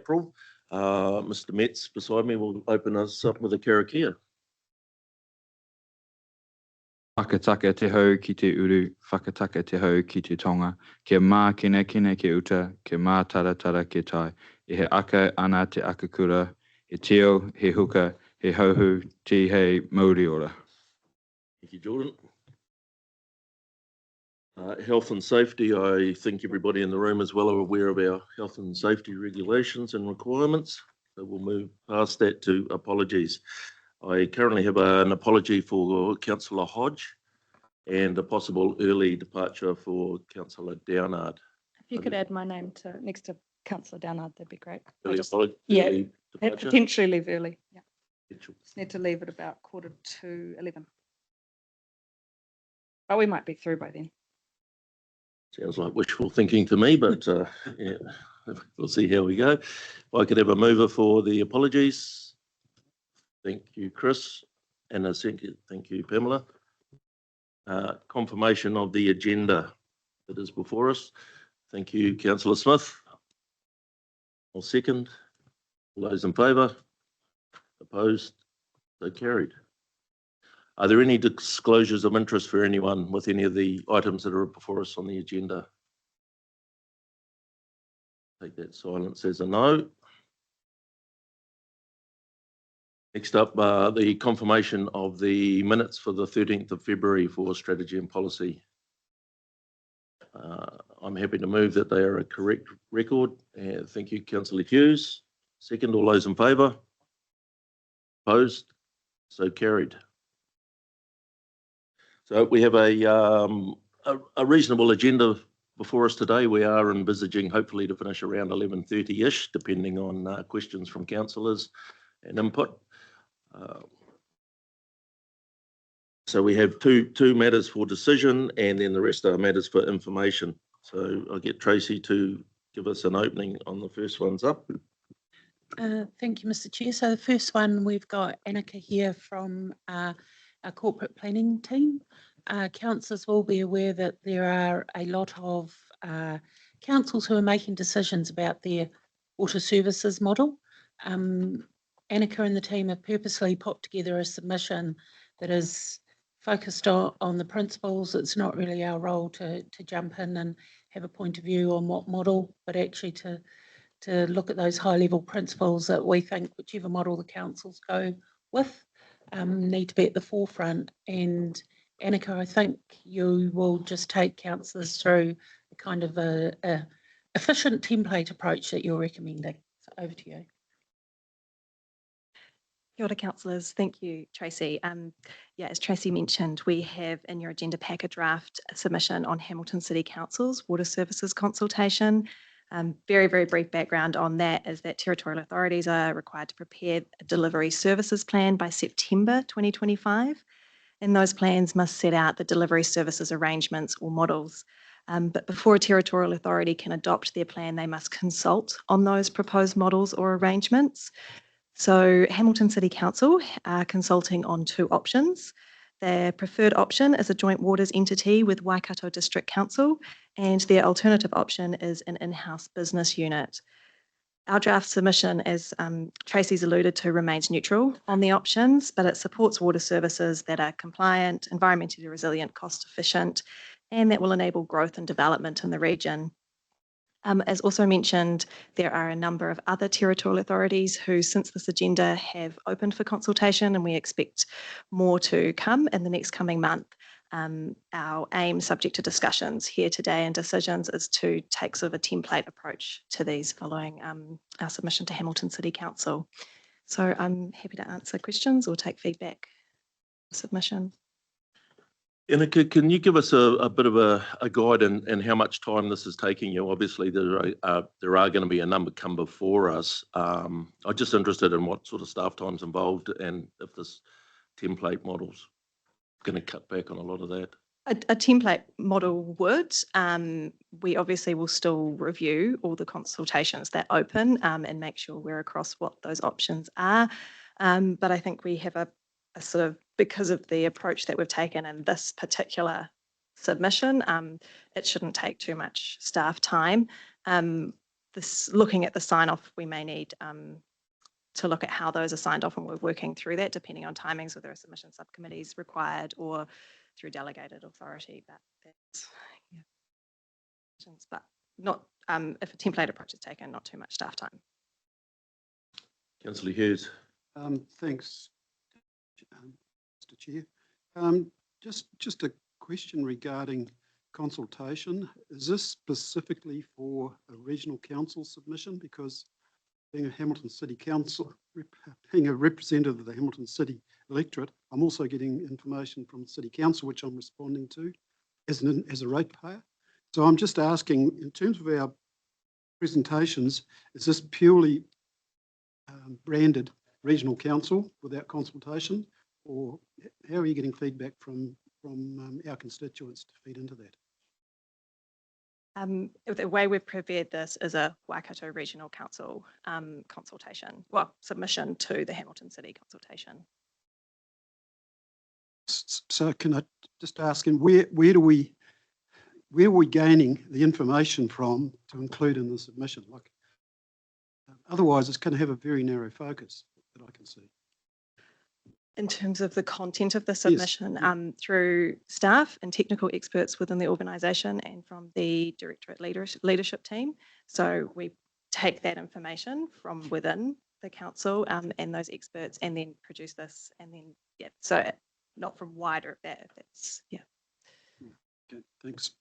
April. Mr. Metz beside me will open us up with a karakia. Whakataka te hau ki te uru, whakataka te hau ki te tonga, kia mā kina kina ke uta, kia mā taratara ke tai, e he aka ana te akakura, he teo, he huka, he hauhu, ti hei mauri ora. Thank you, Jordan. Health and safety, I think everybody in the room is well aware of our health and safety regulations and requirements, so we'll move past that to apologies. I currently have an apology for Councillor Hodge and a possible early departure for Councillor Downard. If you could add my name next to Councillor Downard, that'd be great. Early departure? Potentially leave early. Yeah. Just need to leave at about 11:45. But we might be through by then. Sounds like wishful thinking to me, but yeah, we'll see how we go. If I could have a mover for the apologies. Thank you, Chris. And a second, thank you, Pamela. Confirmation of the agenda that is before us. Thank you, Councillor Smith. I'll second. All those in favour? Opposed? So carried. Are there any disclosures of interest for anyone with any of the items that are before us on the agenda? Take that silence as a no. Next up, the confirmation of the minutes for the 13th of February for strategy and policy. I'm happy to move that they are a correct record. Thank you, Councillor Hughes. Second, all those in favour? Opposed? So carried. So we have a reasonable agenda before us today. We are envisaging hopefully to finish around 11:30-ish, depending on questions from councillors and input. So we have two matters for decision, and then the rest are matters for information. So I'll get Tracy to give us an opening on the first ones up. Thank you, Mr. Chair. So the first one, we've got Annika here from our corporate planning team. Councillors will be aware that there are a lot of councils who are making decisions about their water services model. Annika and the team have purposely put together a submission that is focused on the principles. It's not really our role to jump in and have a point of view on what model, but actually to look at those high level principles that we think whichever model the councils go with need to be at the forefront. And Annika, I think you will just take councillors through a kind of a efficient template approach that you're recommending. So over to you. Kia ora, councillors. Thank you, Tracy. Yeah, as Tracy mentioned, we have in your agenda pack a draft submission on Hamilton City Council's water services consultation. Very, very brief background on that is that territorial authorities are required to prepare a delivery services plan by September 2025, and those plans must set out the delivery services arrangements or models. But before a territorial authority can adopt their plan, they must consult on those proposed models or arrangements. So Hamilton City Council are consulting on two options. Their preferred option is a joint waters entity with Waikato District Council, and their alternative option is an in-house business unit. Our draft submission, as Tracy's alluded to, remains neutral on the options, but it supports water services that are compliant, environmentally resilient, cost efficient, and that will enable growth and development in the region. As also mentioned, there are a number of other territorial authorities who, since this agenda, have opened for consultation, and we expect more to come in the next coming month. Our aim, subject to discussions here today and decisions, is to take sort of a template approach to these following our submission to Hamilton City Council. So I'm happy to answer questions or take feedback submission. Annika, can you give us a bit of a guide in how much time this is taking you? Obviously, there are going to be a number come before us. I'm just interested in what sort of staff time's involved and if this template model's going to cut back on a lot of that. A template model would. We obviously will still review all the consultations that open and make sure we're across what those options are. But I think we have a sort of, because of the approach that we've taken in this particular submission, it shouldn't take too much staff time. looking at the sign-off, we may need to look at how those are signed off, and we're working through that depending on timings, whether a submission subcommittees required or through delegated authority. But that's, yeah. But not, if a template approach is taken, not too much staff time. Councillor Hughes. Thanks, Mr. Chair. Just a question regarding consultation. Is this specifically for a regional council submission? Because being a Hamilton City Council, being a representative of the Hamilton City electorate, I'm also getting information from the City Council, which I'm responding to as a ratepayer. So I'm just asking, in terms of our presentations, is this purely branded regional council without consultation, or how are you getting feedback from our constituents to feed into that? The way we've prepared this is a Waikato Regional Council consultation, well, submission to the Hamilton City consultation. So can I just ask, and where are we gaining the information from to include in the submission? Like, otherwise, it's going to have a very narrow focus that I can see. In terms of the content of the submission, through staff and technical experts within the organisation and from the Directorate leadership team. So we take that information from within the council and those experts, and then produce this, and then, yeah, so not from wider that, if that's, yeah. Okay, thanks.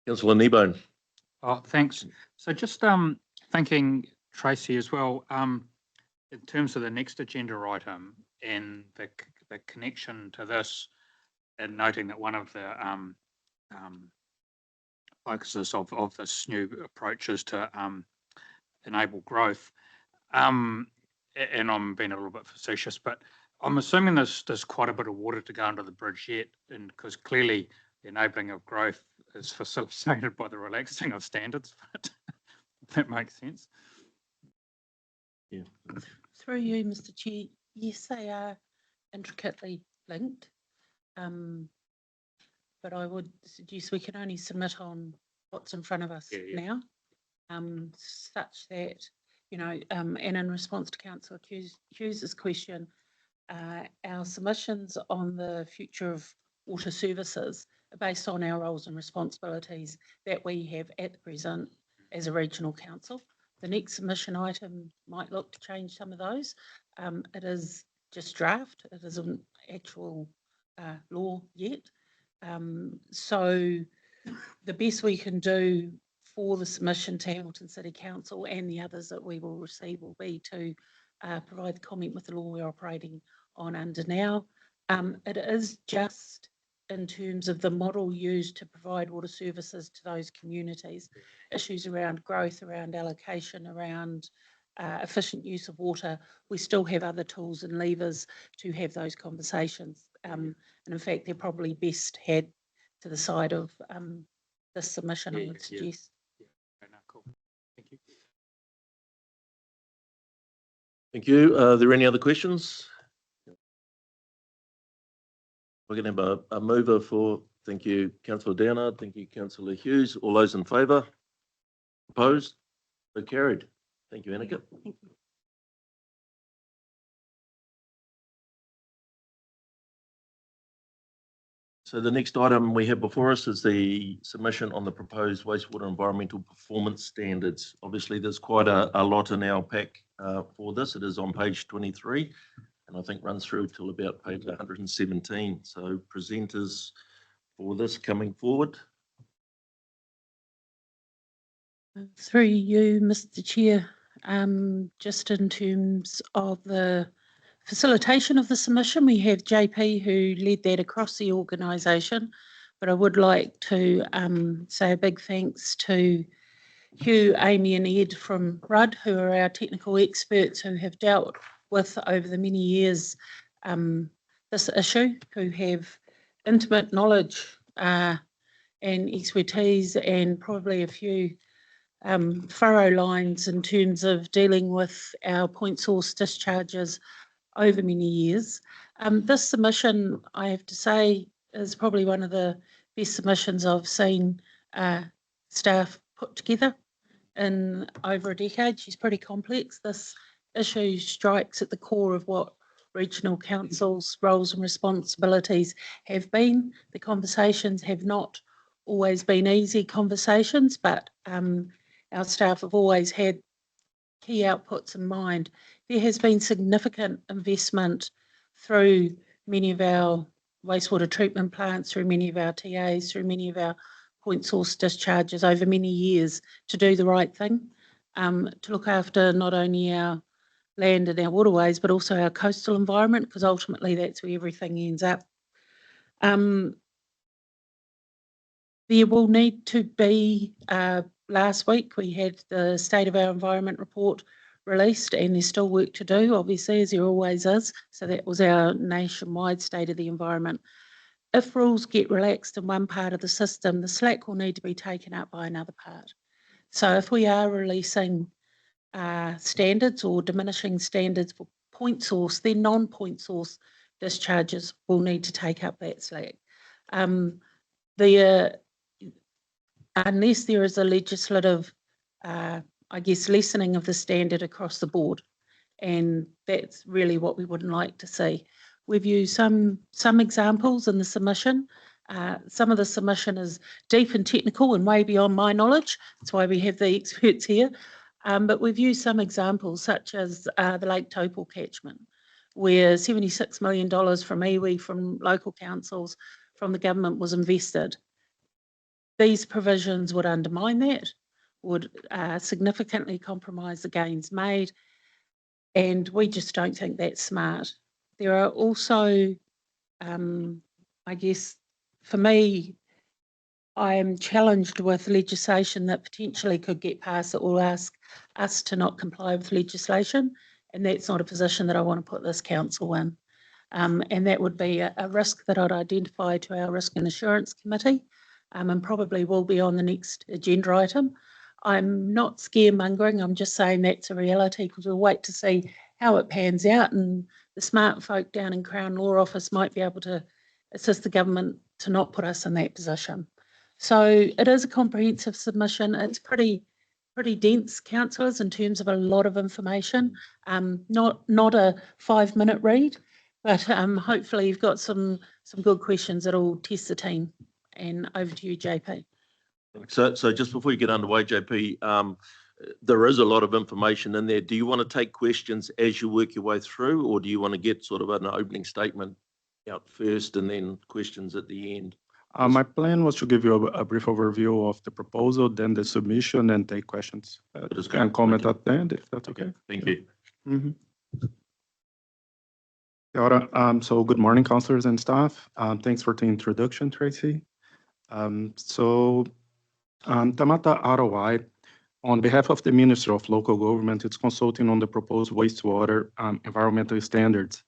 Councillor Kneebone. Oh, thanks. So just thanking Tracy as well, in terms of the next agenda item and the connection to this, and noting that one of the focuses of this new approach is to enable growth. And I'm being a little bit facetious, but I'm assuming there's quite a bit of water to go under the bridge yet, and because clearly the enabling of growth is facilitated by the relaxing of standards, but if that makes sense. Yeah. Through you, Mr. Chair, yes, they are intricately linked, but I would suggest we can only submit on what's in front of us now, such that, you know, and in response to Councillor Hughes's question, our submissions on the future of water services are based on our roles and responsibilities that we have at the present as a regional council. The next submission item might look to change some of those. It is just draft. It isn't actual law yet. So the best we can do for the submission to Hamilton City Council and the others that we will receive will be to provide comment with the law we're operating on under now. It is just in terms of the model used to provide water services to those communities, issues around growth, around allocation, around efficient use of water. We still have other tools and levers to have those conversations. And in fact, they're probably best had to the side of this submission, I would suggest. Yeah. No, cool. Thank you. Thank you. Are there any other questions? We're going to have a mover for, thank you, Councillor Downard. Thank you, Councillor Hughes. All those in favour? Opposed? So carried. Thank you, Annika. Thank you. So the next item we have before us is the submission on the proposed wastewater environmental performance standards. Obviously, there's quite a lot in our pack for this. It is on page 23, and I think runs through till about page 117. So presenters for this coming forward. Through you, Mr. Chair, just in terms of the facilitation of the submission, we have JP who led that across the organisation, but I would like to say a big thanks to Hugh, Amy and Ed from Rudd, who are our technical experts who have dealt with over the many years this issue, who have intimate knowledge and expertise and probably a few furrow lines in terms of dealing with our point source discharges over many years. This submission, I have to say, is probably one of the best submissions I've seen staff put together in over a decade. She's pretty complex. This issue strikes at the core of what regional councils' roles and responsibilities have been. The conversations have not always been easy conversations, but our staff have always had key outputs in mind. There has been significant investment through many of our wastewater treatment plants, through many of our TAs, through many of our point source discharges over many years to do the right thing, to look after not only our land and our waterways, but also our coastal environment, because ultimately that's where everything ends up. There will need to be, last week we had the State of Our Environment report released, and there's still work to do, obviously, as there always is. So that was our nationwide state of the environment. If rules get relaxed in one part of the system, the slack will need to be taken up by another part. So if we are releasing standards or diminishing standards for point source, then non-point source discharges will need to take up that slack. Unless there is a legislative, I guess, lessening of the standard across the board, and that's really what we wouldn't like to see. We've used some examples in the submission. Some of the submission is deep and technical and way beyond my knowledge. That's why we have the experts here. But we've used some examples such as the Lake Taupo catchment, where $76 million from iwi, from local councils, from the government was invested. These provisions would undermine that, would significantly compromise the gains made, and we just don't think that's smart. There are also, I guess, for me, I am challenged with legislation that potentially could get passed that will ask us to not comply with legislation, and that's not a position that I want to put this council in. And that would be a risk that I'd identify to our Risk and Assurance Committee, and probably will be on the next agenda item. I'm not scaremongering, I'm just saying that's a reality, because we'll wait to see how it pans out, and the smart folk down in Crown Law Office might be able to assist the government to not put us in that position. So it is a comprehensive submission. It's pretty dense, councillors, in terms of a lot of information. Not a 5-minute read, but hopefully you've got some good questions that'll test the team. And over to you, JP. So just before you get underway, JP, there is a lot of information in there. Do you want to take questions as you work your way through, or do you want to get sort of an opening statement out first and then questions at the end? My plan was to give you a brief overview of the proposal, then the submission, and take questions and comment at the end, if that's okay. Thank you. Mm-hmm. So good morning, councillors and staff. Thanks for the introduction, Tracy. Tamata ROI, on behalf of the Minister of Local Government, is consulting on the proposed wastewater environmental standards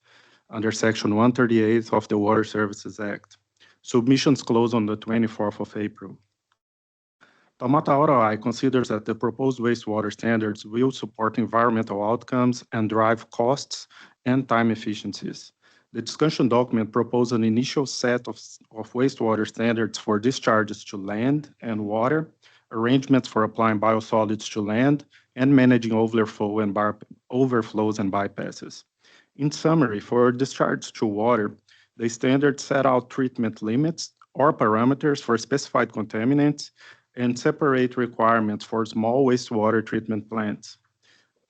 under Section 138 of the Water Services Act. Submissions close on the 24th of April. Tamata ROI considers that the proposed wastewater standards will support environmental outcomes and drive costs and time efficiencies. The discussion document proposed an initial set of wastewater standards for discharges to land and water, arrangements for applying biosolids to land, and managing overflows and bypasses. In summary, for discharge to water, the standards set out treatment limits or parameters for specified contaminants and separate requirements for small wastewater treatment plants.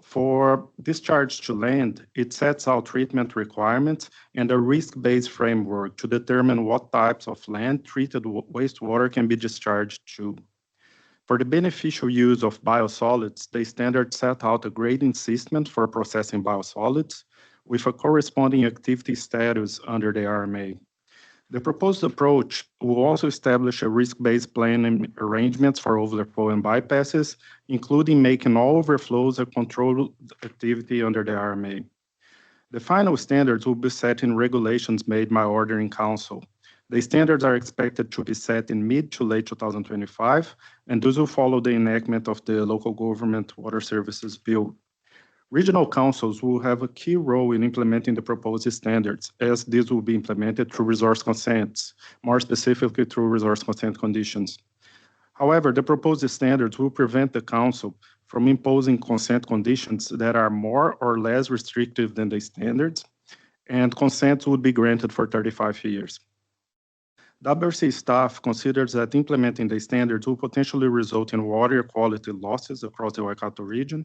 For discharge to land, it sets out treatment requirements and a risk-based framework to determine what types of land-treated wastewater can be discharged to. For the beneficial use of biosolids, the standard set out a grading system for processing biosolids with a corresponding activity status under the RMA. The proposed approach will also establish a risk-based planning arrangements for overflow and bypasses, including making all overflows a controlled activity under the RMA. The final standards will be set in regulations made by order in council. The standards are expected to be set in mid to late 2025, and those will follow the enactment of the Local Government Water Services Bill. Regional councils will have a key role in implementing the proposed standards, as these will be implemented through resource consents, more specifically through resource consent conditions. However, the proposed standards will prevent the council from imposing consent conditions that are more or less restrictive than the standards, and consent would be granted for 35 years. WRC staff considers that implementing the standards will potentially result in water quality losses across the Waikato region,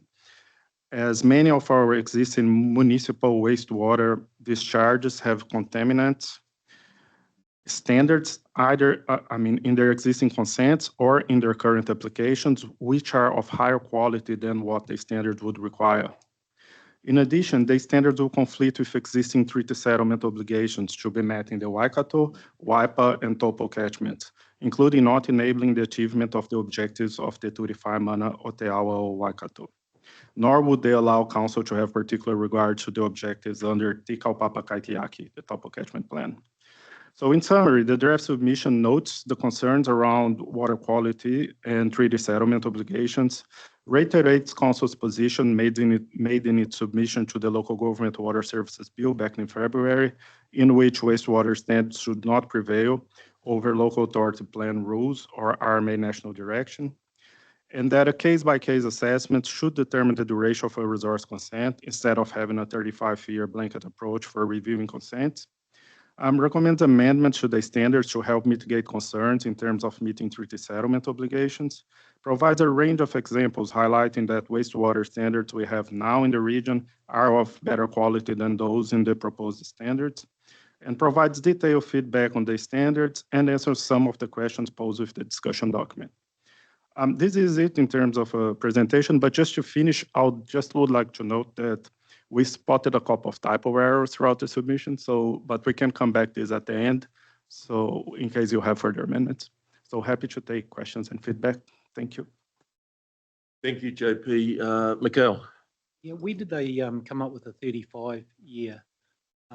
as many of our existing municipal wastewater discharges have contaminants standards either, in their existing consents or in their current applications, which are of higher quality than what the standard would require. In addition, the standards will conflict with existing treaty settlement obligations to be met in the Waikato, Waipa, and Taupo catchments, including not enabling the achievement of the objectives of the Turiwhai Mana o Te Awa o Waikato. Nor would they allow council to have particular regard to the objectives under Te Kaupapa Kaitiaki, the Taupo catchment plan. So in summary, the draft submission notes the concerns around water quality and treaty settlement obligations, reiterates council's position made in its submission to the Local Government Water Services Bill back in February, in which wastewater standards should not prevail over local authority plan rules or RMA national direction, and that a case-by-case assessment should determine the duration of a resource consent instead of having a 35-year blanket approach for reviewing consents. Recommends amendments to the standards to help mitigate concerns in terms of meeting treaty settlement obligations, provides a range of examples highlighting that wastewater standards we have now in the region are of better quality than those in the proposed standards, and provides detailed feedback on the standards and answers some of the questions posed with the discussion document. This is it in terms of a presentation, but just to finish, I would like to note that we spotted a couple of typo errors throughout the submission, but we can come back to this at the end, so in case you have further amendments. So happy to take questions and feedback. Thank you. Thank you, JP. Mikhail. Yeah, where did they come up with a 35-year?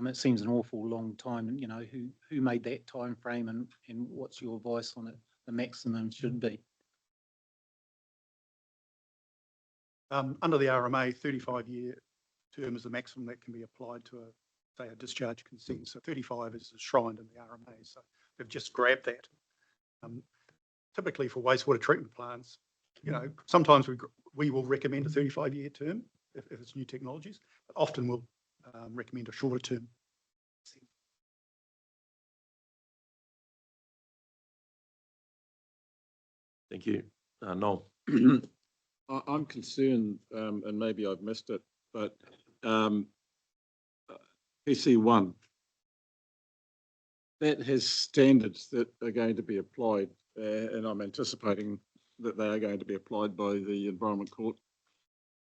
It seems an awful long time. You know, who made that time frame, and what's your advice on it? The maximum should be. Under the RMA, 35-year term is the maximum that can be applied to a discharge consent. So 35 is enshrined in the RMA. So they've just grabbed that. Typically for wastewater treatment plants, you know, sometimes we will recommend a 35-year term if it's new technologies, but often we'll recommend a shorter term. Thank you. Noel. I'm concerned, and maybe I've missed it, but PC1, that has standards that are going to be applied, and I'm anticipating that they are going to be applied by the Environment Court.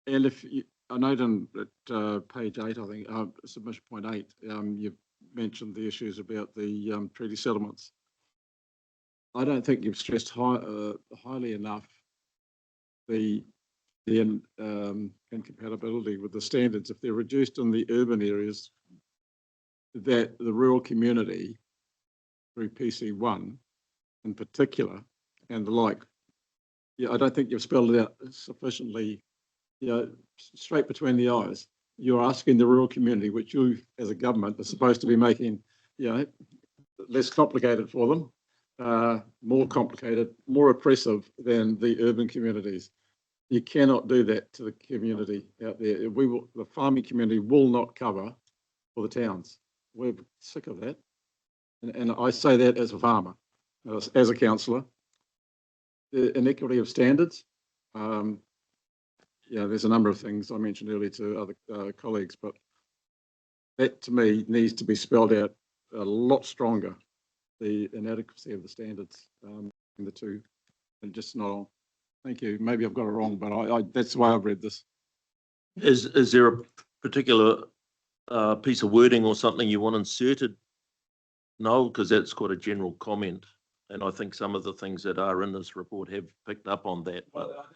And if you, I note at page 8, I think, submission point 8, you've mentioned the issues about the treaty settlements. I don't think you've stressed highly enough the incompatibility with the standards. If they're reduced in the urban areas, that the rural community through PC1 in particular and the like, I don't think you've spelled it out sufficiently, straight between the eyes. You're asking the rural community, which you as a government are supposed to be making, less complicated for them, more complicated, more oppressive than the urban communities. You cannot do that to the community out there. The farming community will not cover for the towns. We're sick of that. And I say that as a farmer, as a councillor. The inequity of standards, there's a number of things I mentioned earlier to other colleagues, but that to me needs to be spelled out a lot stronger, the inadequacy of the standards in the two, and just not on. Thank you. Maybe I've got it wrong, but that's the way I've read this. Is there a particular piece of wording or something you want inserted? No, because that's quite a general comment. And I think some of the things that are in this report have picked up on that. But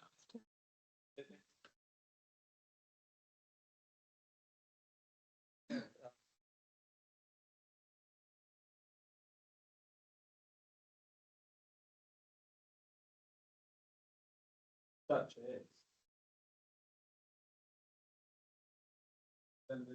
Such as. And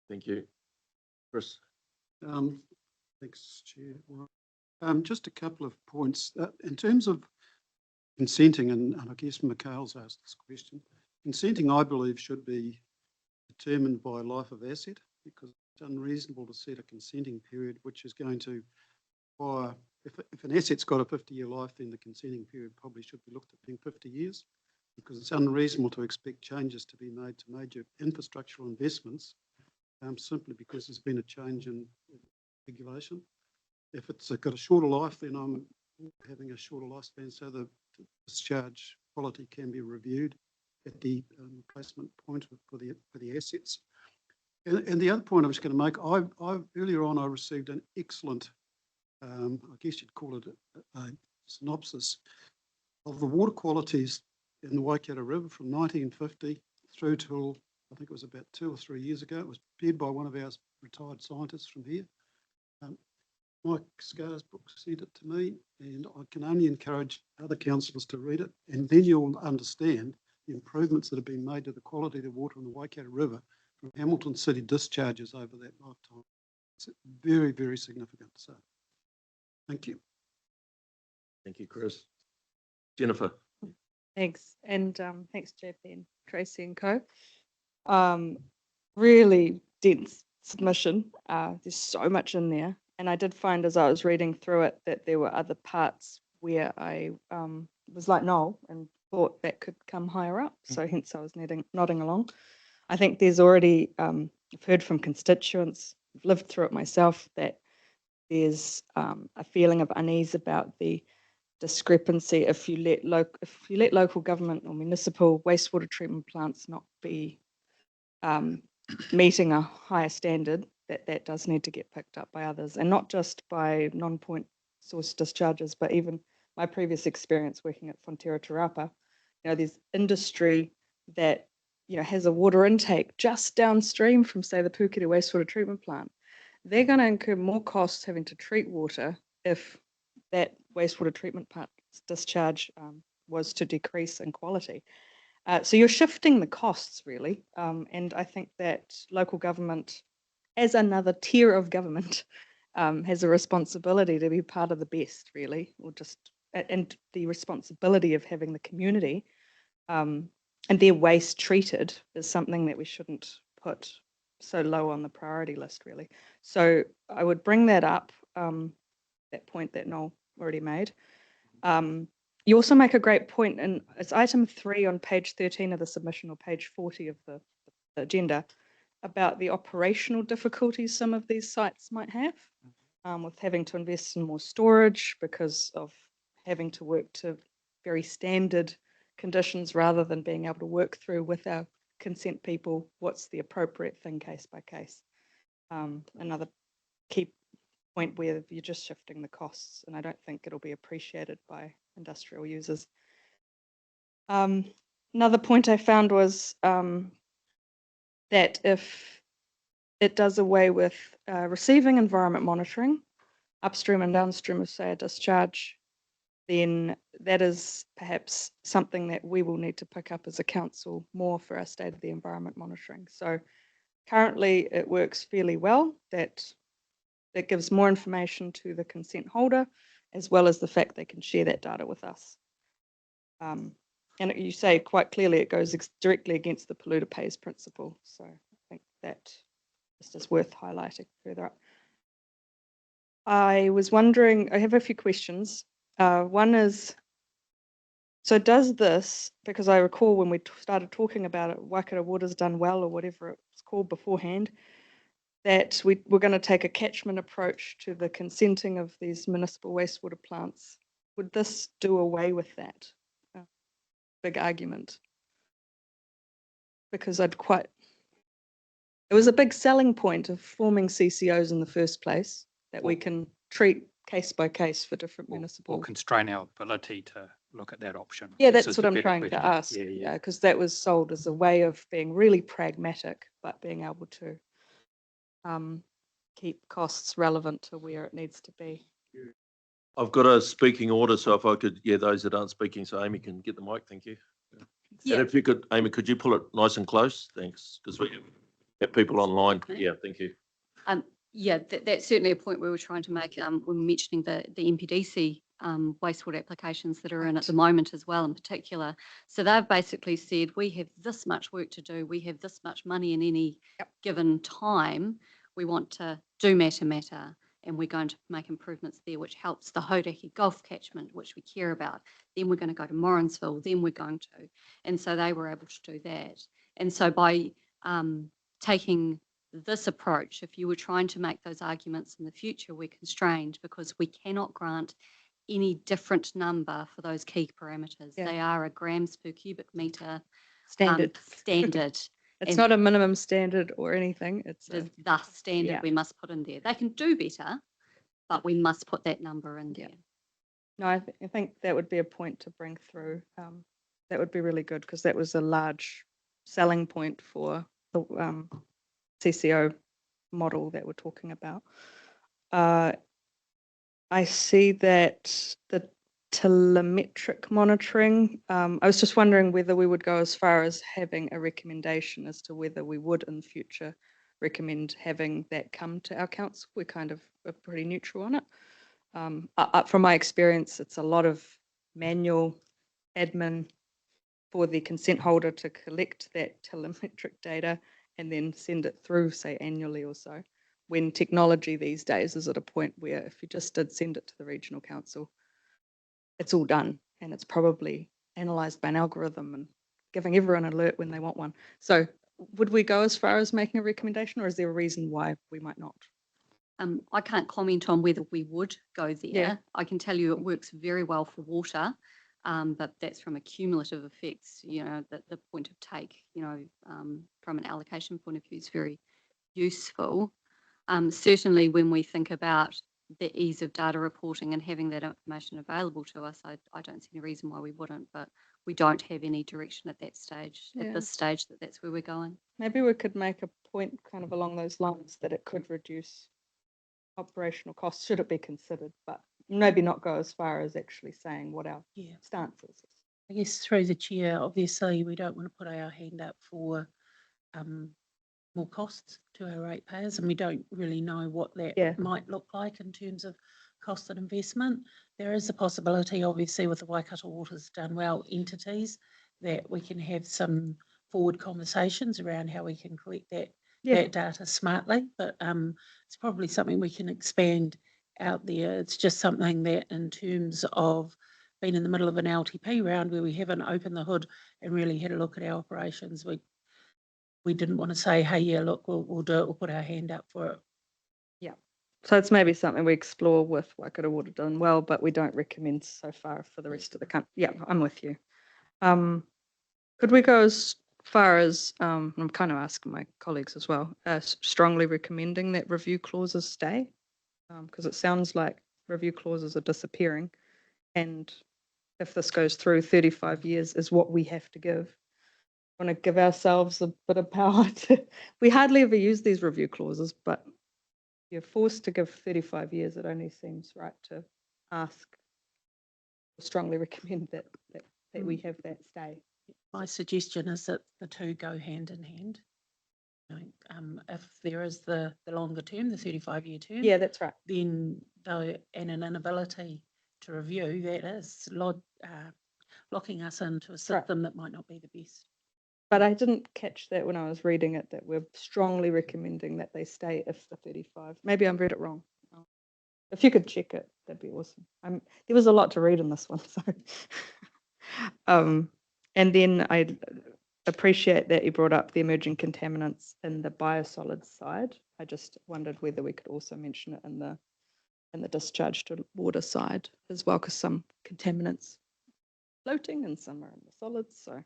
Thank you. Chris? Thanks, Chair. Just a couple of points. In terms of consenting, and I guess Mikhail's asked this question, consenting, I believe, should be determined by life of asset, because it's unreasonable to set a consenting period which is going to require, if an asset's got a 50-year life, then the consenting period probably should be looked at being 50 years, because it's unreasonable to expect changes to be made to major infrastructural investments simply because there's been a change in regulation. If it's got a shorter life, then I'm having a shorter lifespan, so the discharge quality can be reviewed at the placement point for the assets. And the other point I was going to make, earlier on I received an excellent, I guess you'd call it a synopsis of the water qualities in the Waikato River from 1950 through till, I think it was about 2 or 3 years ago. It was prepared by one of our retired scientists from here. Mike Scar's book sent it to me, and I can only encourage other councillors to read it, and then you'll understand the improvements that have been made to the quality of the water in the Waikato River from Hamilton City discharges over that lifetime. It's very, very significant. So, thank you. Thank you, Chris. Jennifer? Thanks. And thanks, JP and Tracy and co. Really dense submission. There's so much in there. And I did find as I was reading through it that there were other parts where I was like Noel and thought that could come higher up. So hence I was nodding along. I think there's already, I've heard from constituents, I've lived through it myself, that there's a feeling of unease about the discrepancy if you let local government or municipal wastewater treatment plants not be meeting a higher standard, that does need to get picked up by others, and not just by non-point source discharges, but even my previous experience working at Fonterra Te Rapa. There's industry that has a water intake just downstream from, say, the Puketi wastewater treatment plant. They're going to incur more costs having to treat water if that wastewater treatment plant's discharge was to decrease in quality. So you're shifting the costs, really, and I think that local government, as another tier of government, has a responsibility to be part of the best, really, and the responsibility of having the community and their waste treated is something that we shouldn't put so low on the priority list, really. So I would bring that up, that point that Noel already made. You also make a great point, and it's item 3 on page 13 of the submission, or page 40 of the agenda, about the operational difficulties some of these sites might have with having to invest in more storage because of having to work to very standard conditions rather than being able to work through with our consent people what's the appropriate thing case by case. Another key point where you're just shifting the costs, and I don't think it'll be appreciated by industrial users. Another point I found was that if it does away with receiving environment monitoring upstream and downstream of, say, a discharge, then that is perhaps something that we will need to pick up as a council more for our state of the environment monitoring. So currently it works fairly well, that gives more information to the consent holder, as well as the fact they can share that data with us. And you say quite clearly it goes directly against the polluter pays principle. So I think that just is worth highlighting further up. I was wondering, I have a few questions. One is, so does this, because I recall when we started talking about it, Waikato Water's done well, or whatever it's called beforehand, that we're going to take a catchment approach to the consenting of these municipal wastewater plants. Would this do away with that? Big argument. Because it was a big selling point of forming CCOs in the first place, that we can treat case by case for different municipal. Or constrain our ability to look at that option. Yeah, This that's is what the I'm better trying question. to ask. Yeah. Because that was sold as a way of being really pragmatic, but being able to keep costs relevant to where it needs to be. I've got a speaking order, so if I could, those that aren't speaking, so Amy can get the mic, thank you. And if you could, Amy, could you pull it nice and close? Thanks, because we have people online. Yeah, thank you. Yeah, that's certainly a point we were trying to make when we're mentioning the MPDC wastewater applications that are in at the moment as well in particular. So they've basically said, we have this much work to do, we have this much money in any given time, we want to do matter, and we're going to make improvements there, which helps the Hauraki Gulf catchment, which we care about. Then we're going to go to Morrinsville, then we're going to. And so they were able to do that. And so by taking this approach, if you were trying to make those arguments in the future, we're constrained because we cannot grant any different number for those key parameters. Yeah. They are a grams per cubic meter Standard. standard. It's And not a minimum standard or anything. It's the standard yeah. we must put in there. They can do better, but we must put that number in there. No, I think that would be a point to bring through. That would be really good because that was a large selling point for the CCO model that we're talking about. I see that the telemetric monitoring, I was just wondering whether we would go as far as having a recommendation as to whether we would in future recommend having that come to our council. We're kind of pretty neutral on it. From my experience, it's a lot of manual admin for the consent holder to collect that telemetric data and then send it through, say, annually or so. When technology these days is at a point where if you just did send it to the regional council, it's all done and it's probably analysed by an algorithm and giving everyone an alert when they want one. So would we go as far as making a recommendation, or is there a reason why we might not? I can't comment on whether we would go there. Yeah. I can tell you it works very well for water, but that's from a cumulative effects, the point of take, from an allocation point of view is very useful. Certainly when we think about the ease of data reporting and having that information available to us, I don't see any reason why we wouldn't, but we don't have any direction at that stage, at this stage, that's where we're going. Maybe we could make a point kind of along those lines that it could reduce operational costs, should it be considered, but maybe not go as far as actually saying what our stance is. I guess through the chair, obviously we don't want to put our hand up for more costs to our ratepayers, and we don't really know what that might look like in terms of cost and investment. There is a possibility, obviously, with the Waikato Waters Done Well entities, that we can have some forward conversations around how we can collect that data smartly, but it's probably something we can expand out there. It's just something that in terms of being in the middle of an LTP round where we haven't opened the hood and really had a look at our operations, we didn't want to say, hey, yeah, look, we'll do it, we'll put our hand up for it. Yeah. So it's maybe something we explore with Waikato Water Done Well, but we don't recommend so far for the rest of the country. Yeah, I'm with you. Could we go as far as, I'm kind of asking my colleagues as well, strongly recommending that review clauses stay? Because it sounds like review clauses are disappearing. And if this goes through, 35 years is what we have to give. Want to give ourselves a bit of power to, we hardly ever use these review clauses, but you're forced to give 35 years. It only seems right to ask, strongly recommend that we have that stay. My suggestion is that the two go hand in hand. If there is the longer term, the 35-year term, yeah, that's right. Then and an inability to review, that is locking us into a system that might not be the best. But I didn't catch that when I was reading it, that we're strongly recommending that they stay if the 35. Maybe I read it wrong. If you could check it, that'd be awesome. There was a lot to read in this one, so. And then I appreciate that you brought up the emerging contaminants in the biosolids side. I just wondered whether we could also mention it in the discharge to water side as well, because some contaminants floating and some are in the solids, so.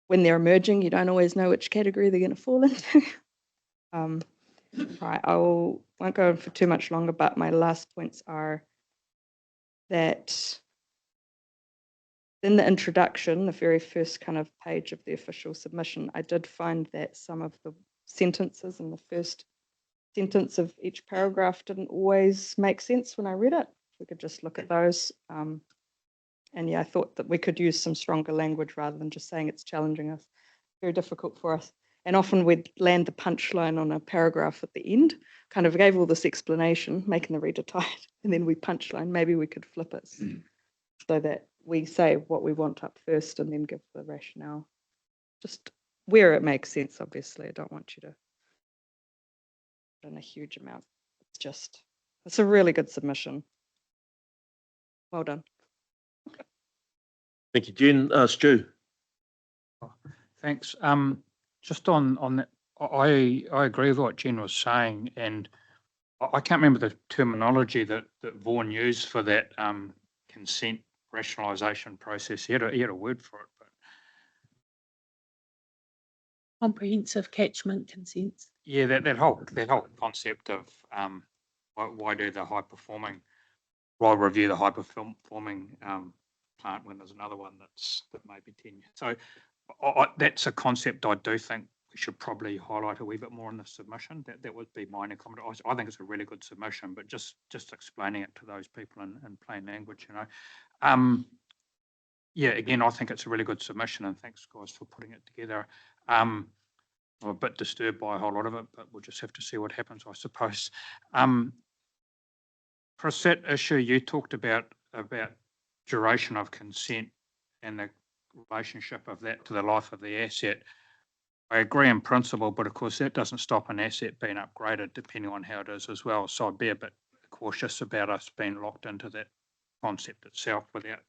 When they're emerging, you don't always know which category they're going to fall into. Right, I won't go on for too much longer, but my last points are that in the introduction, the very first kind of page of the official submission, I did find that some of the sentences in the first sentence of each paragraph didn't always make sense when I read it. We could just look at those. And yeah, I thought that we could use some stronger language rather than just saying it's challenging us. Very difficult for us. And often we'd land the punchline on a paragraph at the end, kind of gave all this explanation, making the reader tired, and then we punchline. Maybe we could flip it so that we say what we want up first and then give the rationale. Just where it makes sense, obviously. I don't want you to put in a huge amount. It's a really good submission. Well done. Thank you, Jen. Stu. Thanks. Just on that, I agree with what Jen was saying, and I can't remember the terminology that Vaughan used for that consent rationalisation process. He had a word for it, but Comprehensive catchment consents. yeah, that whole concept of why review the high performing plant when there's another one that may be 10 years. So that's a concept I do think we should probably highlight a wee bit more in the submission. That would be my comment. I think it's a really good submission, but just explaining it to those people in plain language, you know. Yeah, again, I think it's a really good submission, and thanks guys for putting it together. I'm a bit disturbed by a whole lot of it, but we'll just have to see what happens, I suppose. Chris, that issue you talked about duration of consent and the relationship of that to the life of the asset, I agree in principle, but of course that doesn't stop an asset being upgraded depending on how it is as well. So I'd be a bit cautious about us being locked into that concept itself without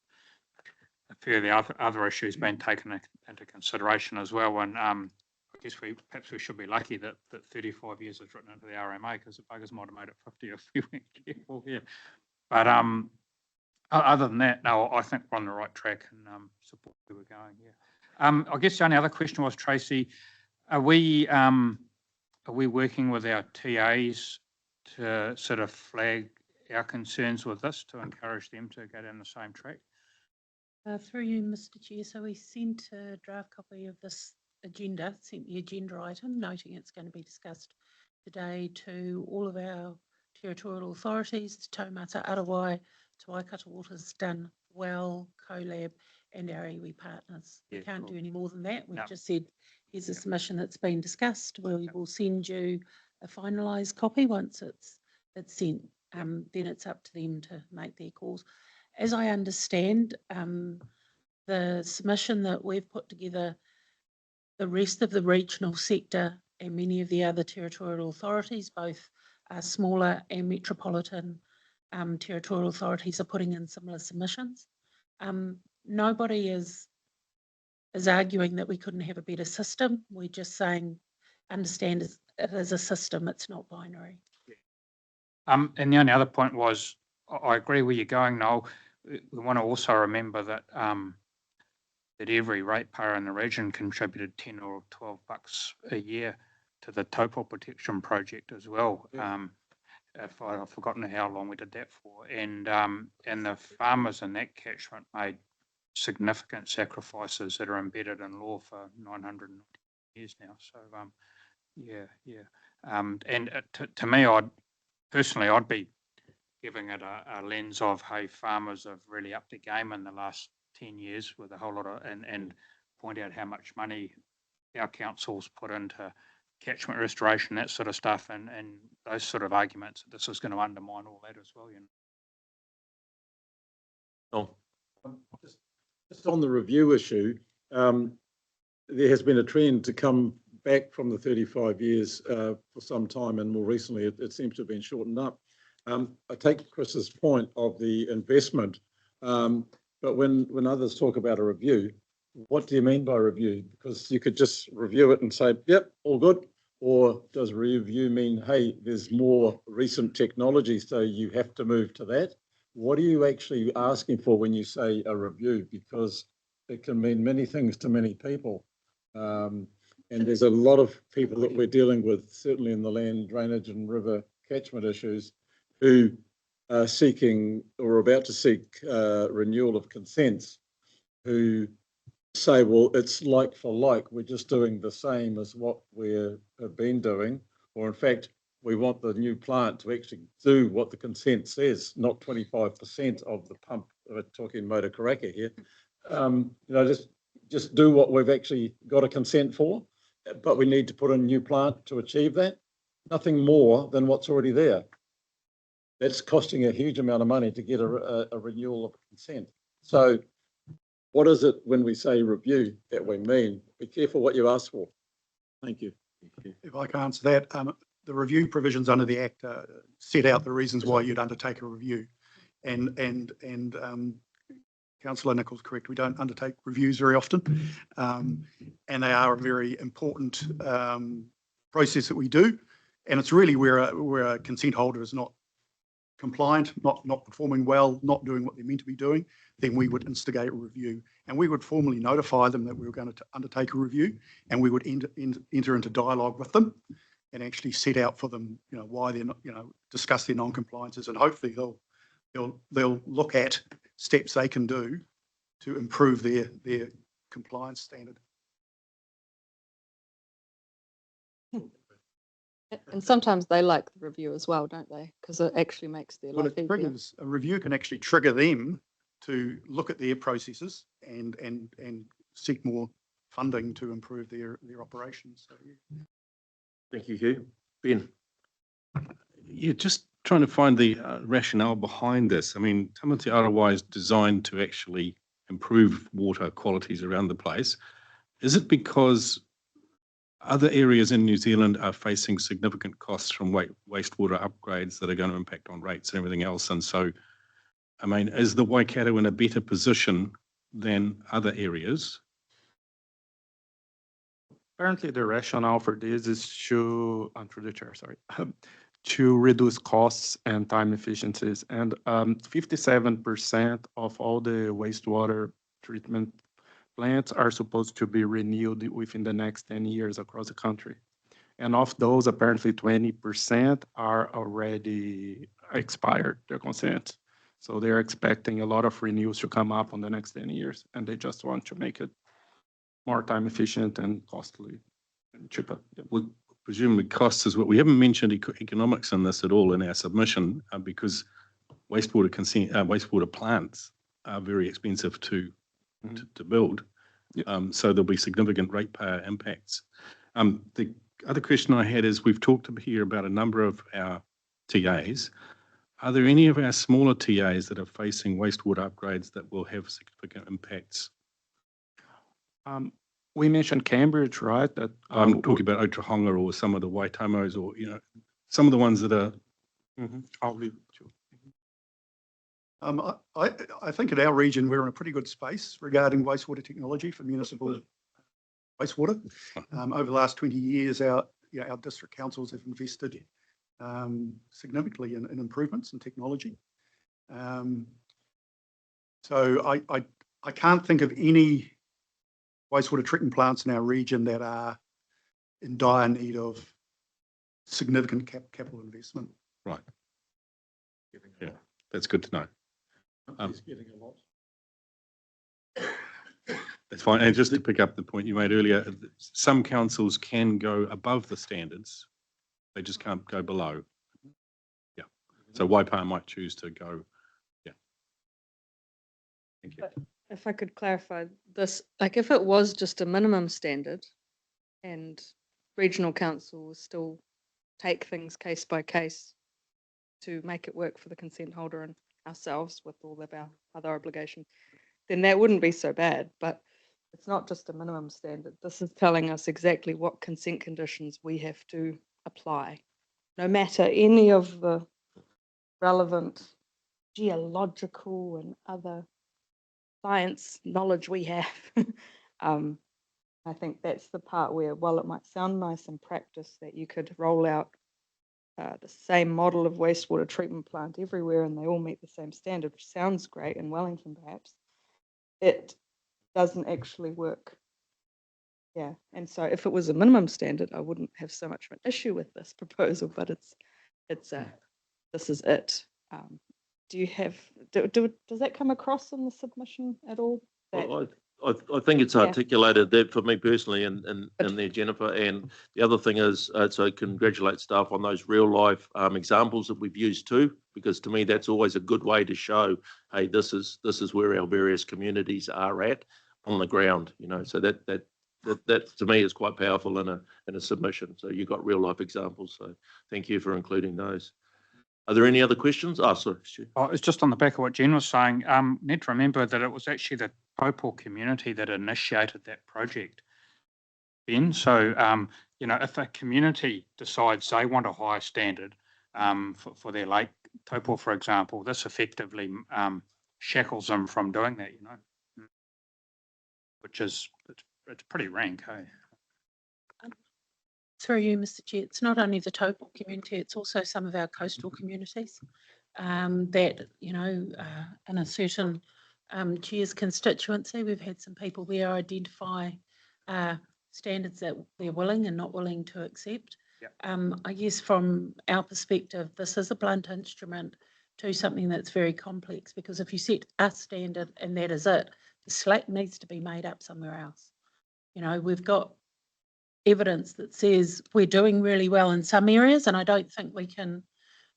a few of the other issues being taken into consideration as well. And I guess perhaps we should be lucky that 35 years is written into the RMA, because the buggers might have made it 50 if we weren't careful here. But other than that, no, I think we're on the right track and support where we're going. Yeah. I guess the only other question was, Tracy, are we working with our TAs to sort of flag our concerns with this to encourage them to go down the same track? Through you, Mr. Chair, so we sent a draft copy of this agenda, sent the agenda item, noting it's going to be discussed today to all of our territorial authorities, to Taumata, Arawai, to Waikato Waters, Dun, Well, CoLab, and our iwi partners. We can't do any more than that. We've just said, here's a submission that's been discussed. We will send you a finalised copy once it's sent. Then it's up to them to make their calls. As I understand, the submission that we've put together, the rest of the regional sector and many of the other territorial authorities, both smaller and metropolitan territorial authorities, are putting in similar submissions. Nobody is arguing that we couldn't have a better system. We're just saying, understand it as a system, it's not binary. And the only other point was, I agree where you're going, Noel. We want to also remember that that every ratepayer in the region contributed 10 or 12 bucks a year to the topal protection project as well. Yeah. If I've forgotten how long we did that for, and the farmers in that catchment made significant sacrifices that are embedded in law for 990 years now. So and to me, I'd be giving it a lens of, hey, farmers have really upped the game in the last 10 years with a whole lot of, and point out how much money our councils put into catchment restoration, that sort of stuff, and those sort of arguments. This is going to undermine all that as well, you know. Oh. Just on the review issue, there has been a trend to come back from the 35 years for some time, and more recently it seems to have been shortened up. I take Chris's point of the investment, but when others talk about a review, what do you mean by review? Because you could just review it and say, yep, all good. Or does review mean, hey, there's more recent technology, so you have to move to that? What are you actually asking for when you say a review? Because it can mean many things to many people. And there's a lot of people that we're dealing with, certainly in the land drainage and river catchment issues, who are seeking or about to seek renewal of consents, who say, well, it's like for like, we're just doing the same as what we have been doing, or in fact, we want the new plant to actually do what the consent says, not 25% of the pump. We're talking motor Karakia here. Just do what we've actually got a consent for, but we need to put in a new plant to achieve that. Nothing more than what's already there. That's costing a huge amount of money to get a renewal of consent. So what is it when we say review that we mean? Be careful what you ask for. Thank you. If I can answer that, the review provisions under the Act set out the reasons why you'd undertake a review. And Councillor Nichols correct, we don't undertake reviews very often. And they are a very important process that we do. And it's really where a consent holder is not compliant, not performing well, not doing what they're meant to be doing, then we would instigate a review. And we would formally notify them that we were going to undertake a review, and we would enter into dialogue with them and actually set out for them, why they're not, discuss their non-compliances, and hopefully they'll look at steps they can do to improve their compliance standard. And sometimes they like the review as well, don't they? Because it actually makes their Well, life it easier. triggers, a review can actually trigger them to look at their processes and seek more funding to improve their operations. So, yeah. Thank you, Hugh. Ben? Yeah, just trying to find the rationale behind this. I mean, Tamati Arawai is designed to actually improve water qualities around the place. Is it because other areas in New Zealand are facing significant costs from wastewater upgrades that are going to impact on rates and everything else? And so, I mean, is the Waikato in a better position than other areas? Apparently, the rationale for this is to, through the chair, sorry, to reduce costs and time efficiencies. And 57% of all the wastewater treatment plants are supposed to be renewed within the next 10 years across the country. And of those, apparently 20% are already expired, their consent. So they're expecting a lot of renewals to come up on the next 10 years, and they just want to make it more time efficient and costly and cheaper. Yeah. Well, presumably costs is what we haven't mentioned economics in this at all in our submission because wastewater plants are very expensive to build. Yeah. So there'll be significant ratepayer impacts. The other question I had is we've talked here about a number of our TAs. Are there any of our smaller TAs that are facing wastewater upgrades that will have significant impacts? We mentioned Cambridge, right? That I'm talking about Otahonga or some of the Waitamos or, some of the ones that are. I'll leave it to you. I think in our region, we're in a pretty good space regarding wastewater technology for municipal wastewater. Over the last 20 years, our district councils have invested significantly in improvements in technology. So I can't think of any wastewater treatment plants in our region that are in dire need of significant capital investment. Right. Yeah, that's good to know. He's getting a lot. That's fine. And just to pick up the point you made earlier, some councils can go above the standards. They just can't go below. Yeah. So Waipa might choose to go. Yeah. Thank you. But if I could clarify this, like if it was just a minimum standard and regional council will still take things case by case to make it work for the consent holder and ourselves with all of our other obligations, then that wouldn't be so bad. But it's not just a minimum standard. This is telling us exactly what consent conditions we have to apply, no matter any of the relevant geological and other science knowledge we have. I think that's the part where, while it might sound nice in practice that you could roll out the same model of wastewater treatment plant everywhere and they all meet the same standard, which sounds great in Wellington perhaps, it doesn't actually work. Yeah, and so if it was a minimum standard, I wouldn't have so much of an issue with this proposal, but this is it. Do you have, does that come across in the submission at all? Well, I think it's Yeah. articulated that for me personally in there, Jennifer. And the other thing is, so congratulate staff on those real life examples that we've used too, because to me that's always a good way to show, hey, this is where our various communities are at on the ground. You know, so that to me is quite powerful in a submission. So you've got real life examples. So thank you for including those. Are there any other questions? Oh, sorry, Stu. Oh, it's just on the back of what Jen was saying. Need to remember that it was actually the Taupo community that initiated that project, Ben. So, you know, if a community decides they want a higher standard for their lake, Taupo, for example, this effectively shackles them from doing that, you know, which is, it's pretty rank, hey? Through you, Mr. Chair, it's not only the Taupo community, it's also some of our coastal communities that, you know, in a certain chair's constituency, we've had some people there identify standards that they're willing and not willing to accept. Yep. I guess from our perspective, this is a blunt instrument to something that's very complex, because if you set a standard and that is it, the slack needs to be made up somewhere else. You know, we've got evidence that says we're doing really well in some areas, and I don't think we can,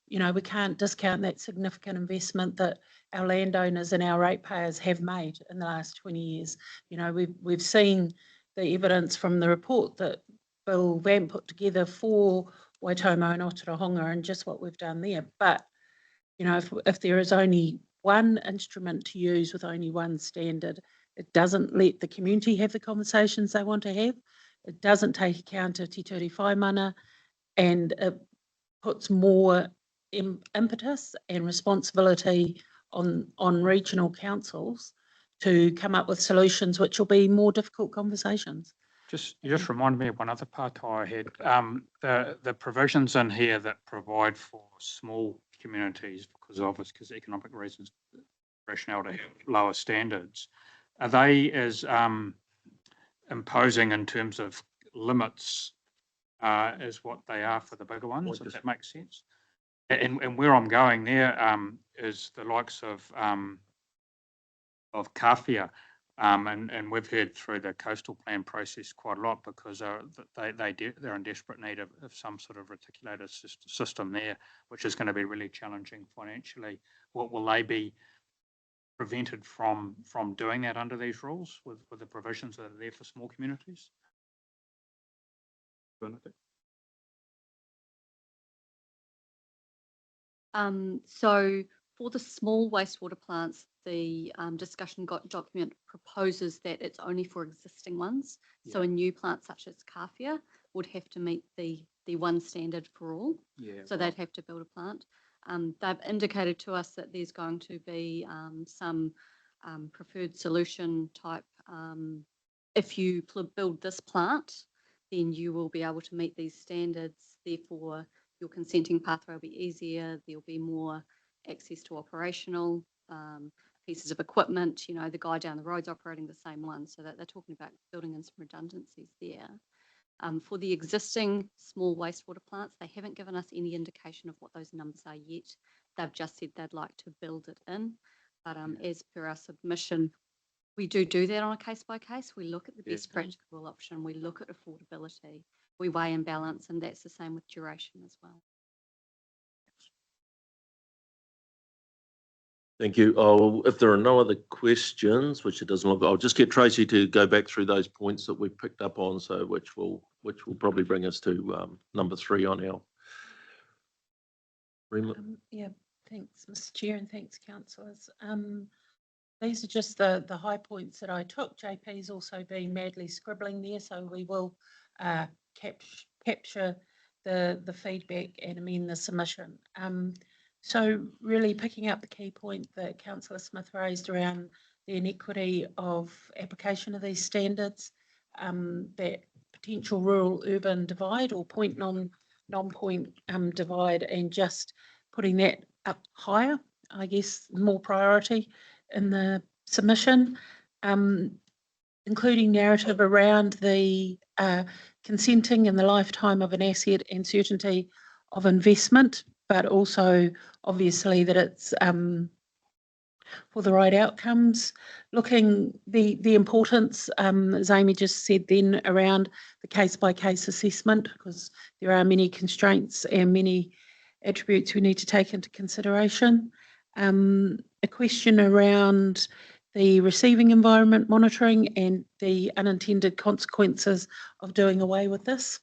you know, we can't discount that significant investment that our landowners and our ratepayers have made in the last 20 years. You know, we've seen the evidence from the report that Bill Van put together for Waitomo and Otorohanga and just what we've done there. But, you know, if there is only one instrument to use with only one standard, it doesn't let the community have the conversations they want to have. It doesn't take account of Te Ture Whaimana, and it puts more impetus and responsibility on regional councils to come up with solutions, which will be more difficult conversations. You just reminded me of one other part I had. The provisions in here that provide for small communities because economic reasons, rationale to have lower standards, are they as imposing in terms of limits as what they are for the bigger ones? Does that make sense? And where I'm going there is the likes of Kawhia. And we've heard through the coastal plan process quite a lot because they're in desperate need of some sort of reticulated system there, which is going to be really challenging financially. What will they be prevented from doing that under these rules with the provisions that are there for small communities? So for the small wastewater plants, the discussion document proposes that it's only for existing ones. Yeah. So a new plant such as Kawhia would have to meet the one standard for all. Yeah, so they'd have to build a plant. They've indicated to us that there's going to be some preferred solution type. If you build this plant, then you will be able to meet these standards. Therefore, your consenting pathway will be easier. There'll be more access to operational pieces of equipment. You know, the guy down the road's operating the same one, so that they're talking about building in some redundancies there. For the existing small wastewater plants, they haven't given us any indication of what those numbers are yet. They've just said they'd like to build it in. But as per our submission, we do that on a case by case. We look at the best practical option. We look at affordability. We weigh and balance, and that's the same with duration as well. Thank you. Oh, if there are no other questions, which it doesn't look, I'll just get Tracy to go back through those points that we've picked up on, so which will probably bring us to number 3 on our remit. Yeah, thanks, Mr. Chair, and thanks, councillors. These are just the high points that I took. JP's also been madly scribbling there, so we will capture the feedback and amend the submission. So really picking up the key point that Councillor Smith raised around the inequity of application of these standards, that potential rural-urban divide or point non-point divide, and just putting that up higher, I guess, more priority in the submission, including narrative around the consenting and the lifetime of an asset and certainty of investment, but also obviously that it's for the right outcomes. Looking the importance, as Amy just said then, around the case-by-case assessment, because there are many constraints and many attributes we need to take into consideration. A question around the receiving environment monitoring and the unintended consequences of doing away with this.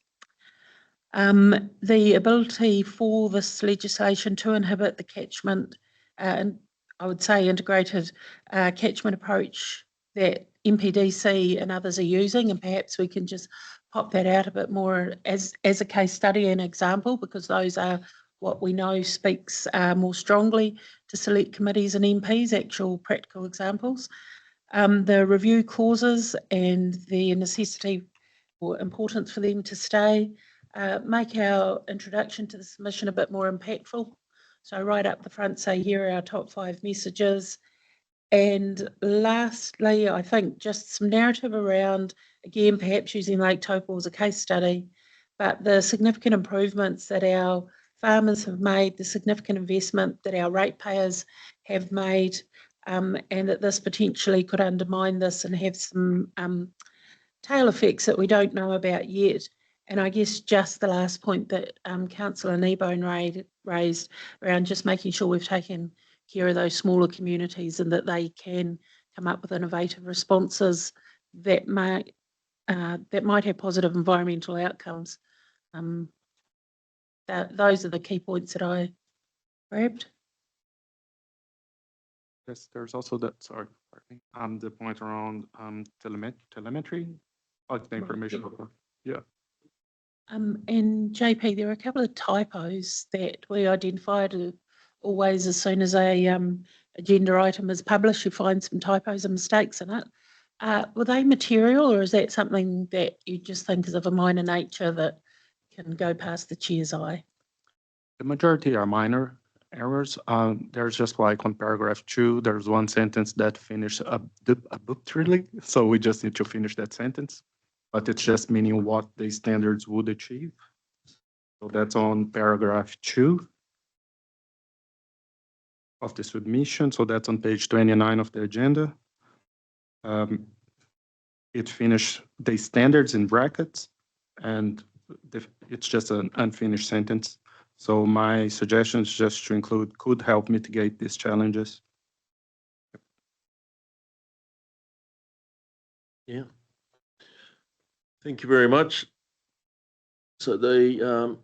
The ability for this legislation to inhibit the catchment, and I would say integrated catchment approach that MPDC and others are using, and perhaps we can just pop that out a bit more as a case study and example, because those are what we know speaks more strongly to select committees and MPs, actual practical examples. The review clauses and the necessity or importance for them to stay, make our introduction to the submission a bit more impactful. So right up the front, say, here are our top 5 messages. And lastly, I think just some narrative around, again, perhaps using Lake Taupo as a case study, but the significant improvements that our farmers have made, the significant investment that our ratepayers have made, and that this potentially could undermine this and have some tail effects that we don't know about yet. And I guess just the last point that Councillor Kneebone raised around just making sure we've taken care of those smaller communities and that they can come up with innovative responses that might have positive environmental outcomes. Those are the key points that I grabbed. Yes, there's also that, sorry, the point around telemetry, like the information. Yeah. And JP, there are a couple of typos that we identified always as soon as a agenda item is published, you find some typos and mistakes in it. Were they material, or is that something that you just think is of a minor nature that can go past the chair's eye? The majority are minor errors. There's just like on paragraph 2, there's one sentence that finished abruptly, so we just need to finish that sentence, but it's just meaning what the standards would achieve. So that's on paragraph 2 of the submission. So that's on page 29 of the agenda. It finished the standards in brackets, and it's just an unfinished sentence. So my suggestion is just to include could help mitigate these challenges. Yeah. Thank you very much. So the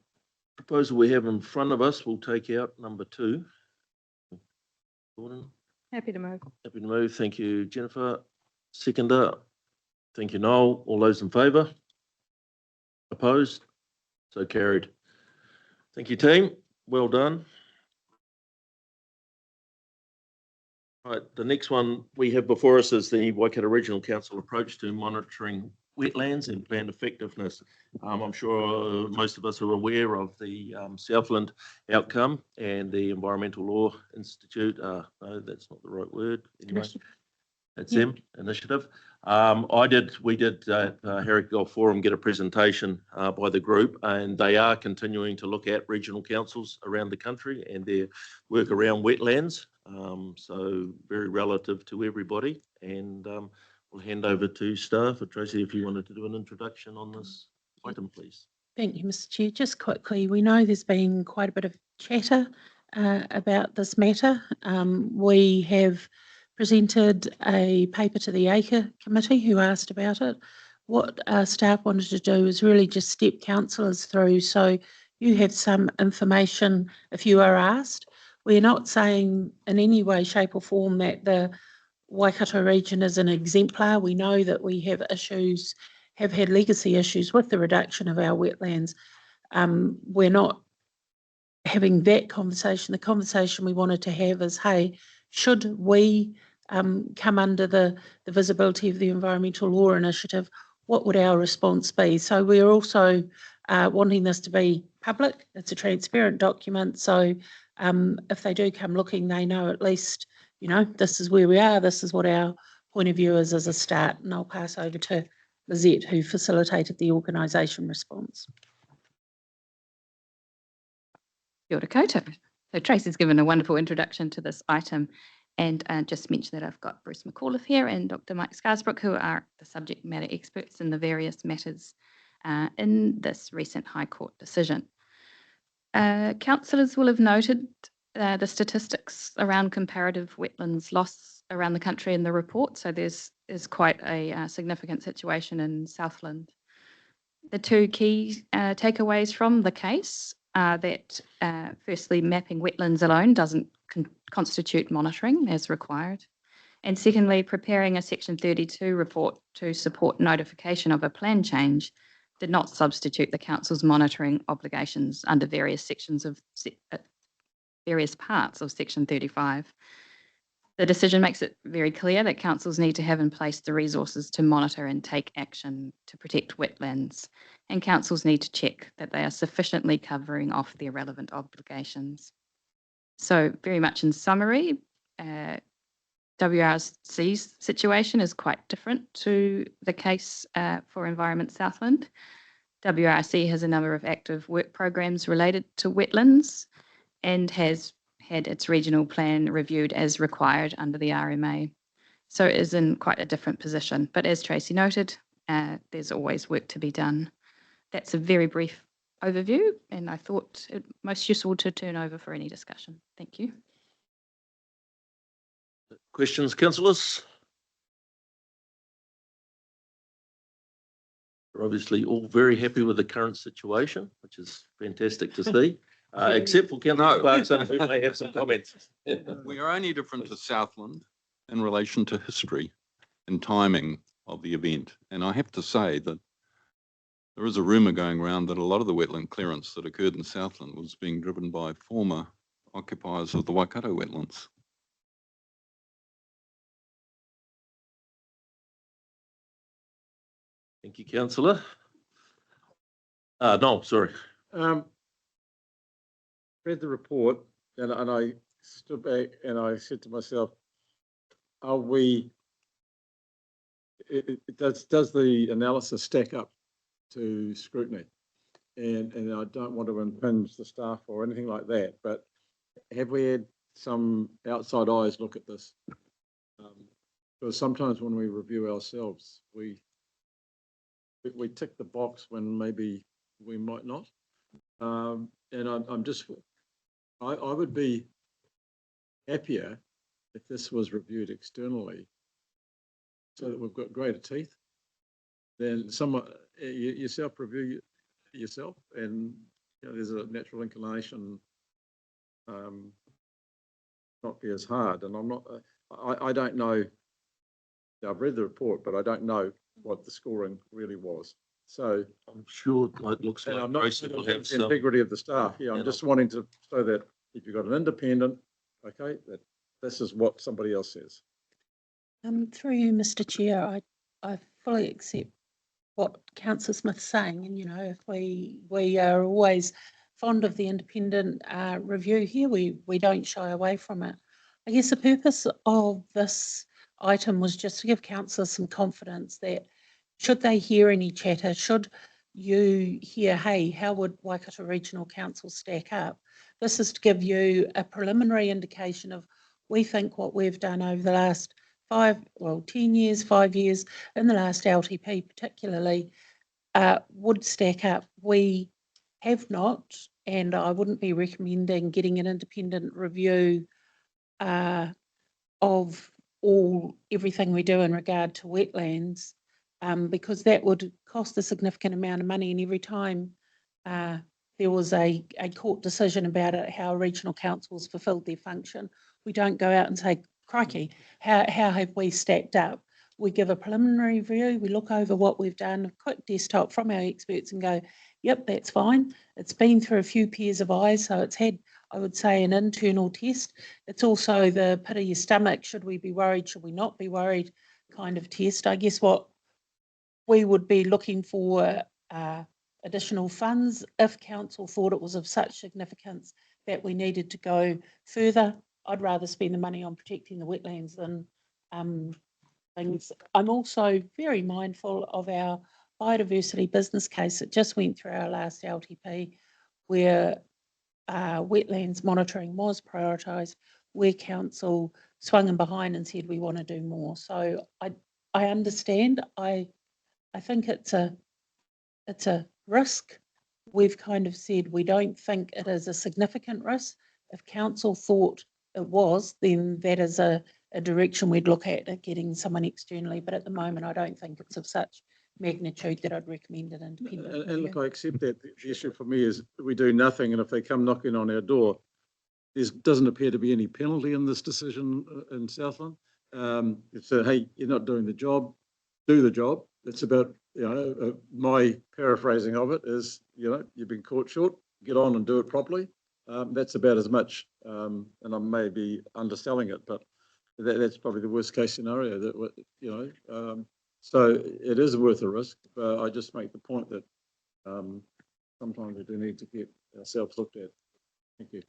proposal we have in front of us will take out number 2. Gordon? Happy to move. Happy to move. Thank you, Jennifer. Seconder. Thank you, Noel. All those in favour? Opposed? So carried. Thank you, team. Well done. Right, the next one we have before us is the Waikato Regional Council approach to monitoring wetlands and plan effectiveness. I'm sure most of us are aware of the Southland outcome and the Environmental Law Institute. No, that's not the right word. Anyway, that's them, initiative. We did at Herrick Gulf Forum get a presentation by the group, and they are continuing to look at regional councils around the country and their work around wetlands. So very relative to everybody, and we'll hand over to staff. Tracy, if you wanted to do an introduction on this item, please. Thank you, Mr. Chair. Just quickly, we know there's been quite a bit of chatter about this matter. We have presented a paper to the ACRE committee who asked about it. What staff wanted to do is really just step councillors through so you have some information if you are asked. We're not saying in any way, shape or form that the Waikato region is an exemplar. We know that we have issues, have had legacy issues with the reduction of our wetlands. We're not having that conversation. The conversation we wanted to have is, hey, should we come under the visibility of the Environmental Law Initiative, what would our response be? So we're also wanting this to be public. It's a transparent document. So if they do come looking, they know at least, you know, this is where we are. This is what our point of view is as a start. And I'll pass over to Lizette, who facilitated the organisation response. Kia ora koutou. So Tracy's given a wonderful introduction to this item, And just mention that I've got Bruce McAuliffe here and Dr. Mike Scarsbrook, who are the subject matter experts in the various matters in this recent High Court decision. Councillors will have noted the statistics around comparative wetlands loss around the country in the report. So there's quite a significant situation in Southland. The two key takeaways from the case are that firstly, mapping wetlands alone doesn't constitute monitoring as required. And secondly, preparing a Section 32 report to support notification of a plan change did not substitute the Council's monitoring obligations under various sections of various parts of Section 35. The decision makes it very clear that councils need to have in place the resources to monitor and take action to protect wetlands, and councils need to check that they are sufficiently covering off their relevant obligations. So very much in summary, WRC's situation is quite different to the case for Environment Southland. WRC has a number of active work programs related to wetlands and has had its regional plan reviewed as required under the RMA. So it is in quite a different position. But as Tracy noted, there's always work to be done. That's a very brief overview, and I thought it most useful to turn over for any discussion. Thank you. Questions, councillors? We're obviously all very happy with the current situation, which is fantastic to see. Except for Councillor Clarkson, who may have some comments. We are only different to Southland in relation to history and timing of the event. And I have to say that there is a rumour going around that a lot of the wetland clearance that occurred in Southland was being driven by former occupiers of the Waikato wetlands. Thank you, councillor. No, sorry. Read the report and I stood back and I said to myself, are we, does the analysis stack up to scrutiny? And I don't want to impinge the staff or anything like that, but have we had some outside eyes look at this? Because sometimes when we review ourselves, we tick the box when maybe we might not. And I'm just, I would be happier if this was reviewed externally so that we've got greater teeth. Then someone, you self-review yourself, and you know, there's a natural inclination not be as hard. And I'm not, I don't know, I've read the report, but I don't know what the scoring really was. So I'm sure it looks like I'm not most people have the integrity of the staff. Yeah, I'm just wanting to show that if you've got an independent, okay, that this is what somebody else says. Through you, Mr. Chair, I fully accept what Councillor Smith's saying, and you know, if we are always fond of the independent review here, we don't shy away from it. I guess the purpose of this item was just to give councillors some confidence that should they hear any chatter, should you hear, hey, how would Waikato Regional Council stack up? This is to give you a preliminary indication of, we think what we've done over the last 10 years, 5 years, in the last LTP particularly, would stack up. We have not, and I wouldn't be recommending getting an independent review of everything we do in regard to wetlands, because that would cost a significant amount of money, and every time there was a court decision about it, how regional councils fulfilled their function, we don't go out and say, crikey, how have we stacked up? We give a preliminary review, we look over what we've done, a quick desktop from our experts and go, yep, that's fine. It's been through a few pairs of eyes, so it's had, I would say, an internal test. It's also the pit of your stomach, should we be worried, should we not be worried kind of test. I guess what we would be looking for additional funds if council thought it was of such significance that we needed to go further. I'd rather spend the money on protecting the wetlands than things. I'm also very mindful of our biodiversity business case that just went through our last LTP, where wetlands monitoring was prioritised, where council swung in behind and said, we want to do more. So I understand. I think it's a risk. We've kind of said we don't think it is a significant risk. If council thought it was, then that is a direction we'd look at getting someone externally. But at the moment, I don't think it's of such magnitude that I'd recommend an independent. And look, I accept that. The issue for me is we do nothing, and if they come knocking on our door, there doesn't appear to be any penalty in this decision in Southland. So, hey, you're not doing the job, do the job. It's about, my paraphrasing of it is, you've been caught short, get on and do it properly. That's about as much, and I may be underselling it, but that's probably the worst case scenario that, so it is worth a risk, but I just make the point that sometimes we do need to get ourselves looked at. Thank you.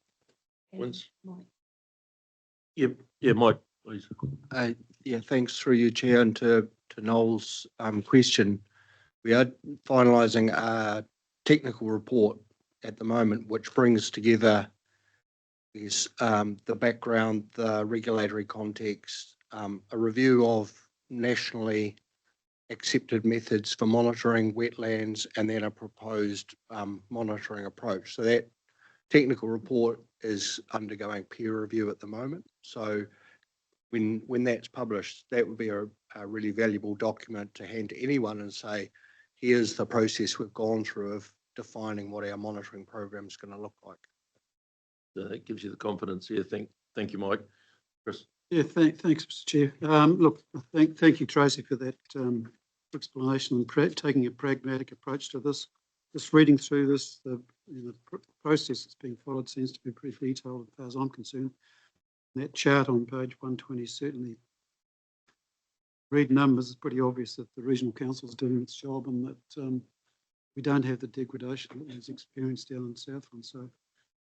Yeah, Mike, please. Yeah, thanks through you, Chair, and to Noel's question. We are finalising a technical report at the moment, which brings together the background, the regulatory context, a review of nationally accepted methods for monitoring wetlands, and then a proposed monitoring approach. So that technical report is undergoing peer review at the moment. So when that's published, that would be a really valuable document to hand to anyone and say, here's the process we've gone through of defining what our monitoring program is going to look like. That gives you the confidence. Yeah, thank you, Mike. Chris. Yeah, thanks, Mr. Chair. Look, thank you, Tracy, for that explanation and taking a pragmatic approach to this. Just reading through this, the process that's being followed seems to be pretty detailed as far as I'm concerned. And that chart on page 120 certainly read numbers. It's pretty obvious that the Regional Council is doing its job and that we don't have the degradation that was experienced down in Southland. So,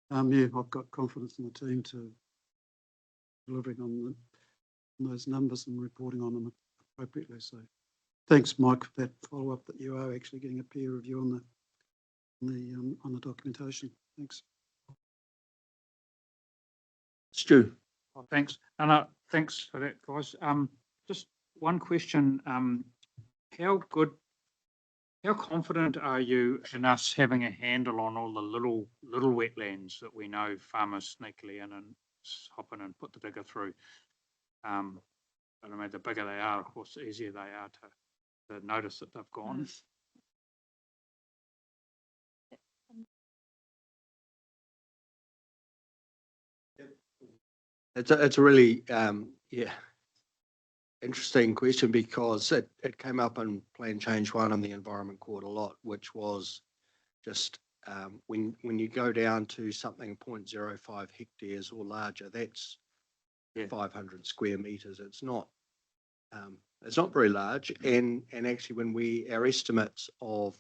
yeah, I've got confidence in the team to delivering on those numbers and reporting on them appropriately. So, thanks, Mike, for that follow-up that you are actually getting a peer review on the documentation. Thanks. Stu. Well, thanks, and thanks for that, guys. Just one question: how confident are you in us having a handle on all the little wetlands that we know farmers sneakily in and hop in and put the digger through? But I mean, the bigger they are, of course, the easier they are to notice that they've gone. It's a really interesting question, because it came up in Plan Change 1 and the Environment Court a lot, which was just when you go down to something 0.05 hectares or larger, that's 500 square meters. It's not very large, and actually when our estimates of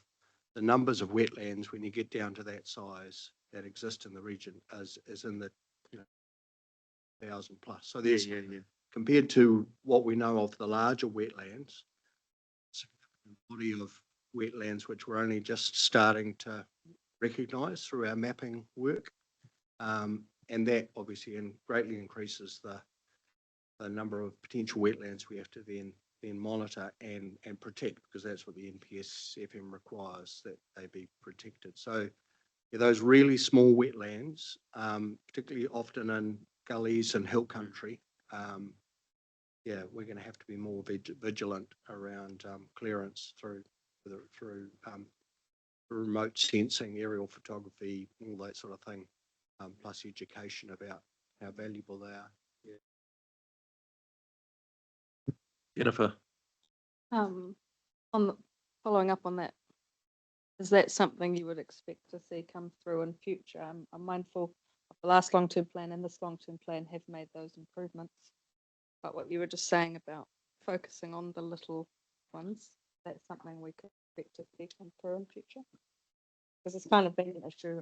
the numbers of wetlands when you get down to that size that exist in the region is in the 1,000 plus. So there's compared to what we know of the larger wetlands, a body of wetlands which we're only just starting to recognise through our mapping work, and that obviously greatly increases the number of potential wetlands we have to then monitor and protect, because that's what the NPS-FM requires, that they be protected. So those really small wetlands, particularly often in gullies and hill country, we're going to have to be more vigilant around clearance through remote sensing, aerial photography, all that sort of thing, plus education about how valuable they are. Yeah. Jennifer. Following up on that, is that something you would expect to see come through in future? I'm mindful of the last long-term plan and this long-term plan have made those improvements. But what you were just saying about focusing on the little ones, that's something we could expect to see come through in future? Because it's kind of been an issue.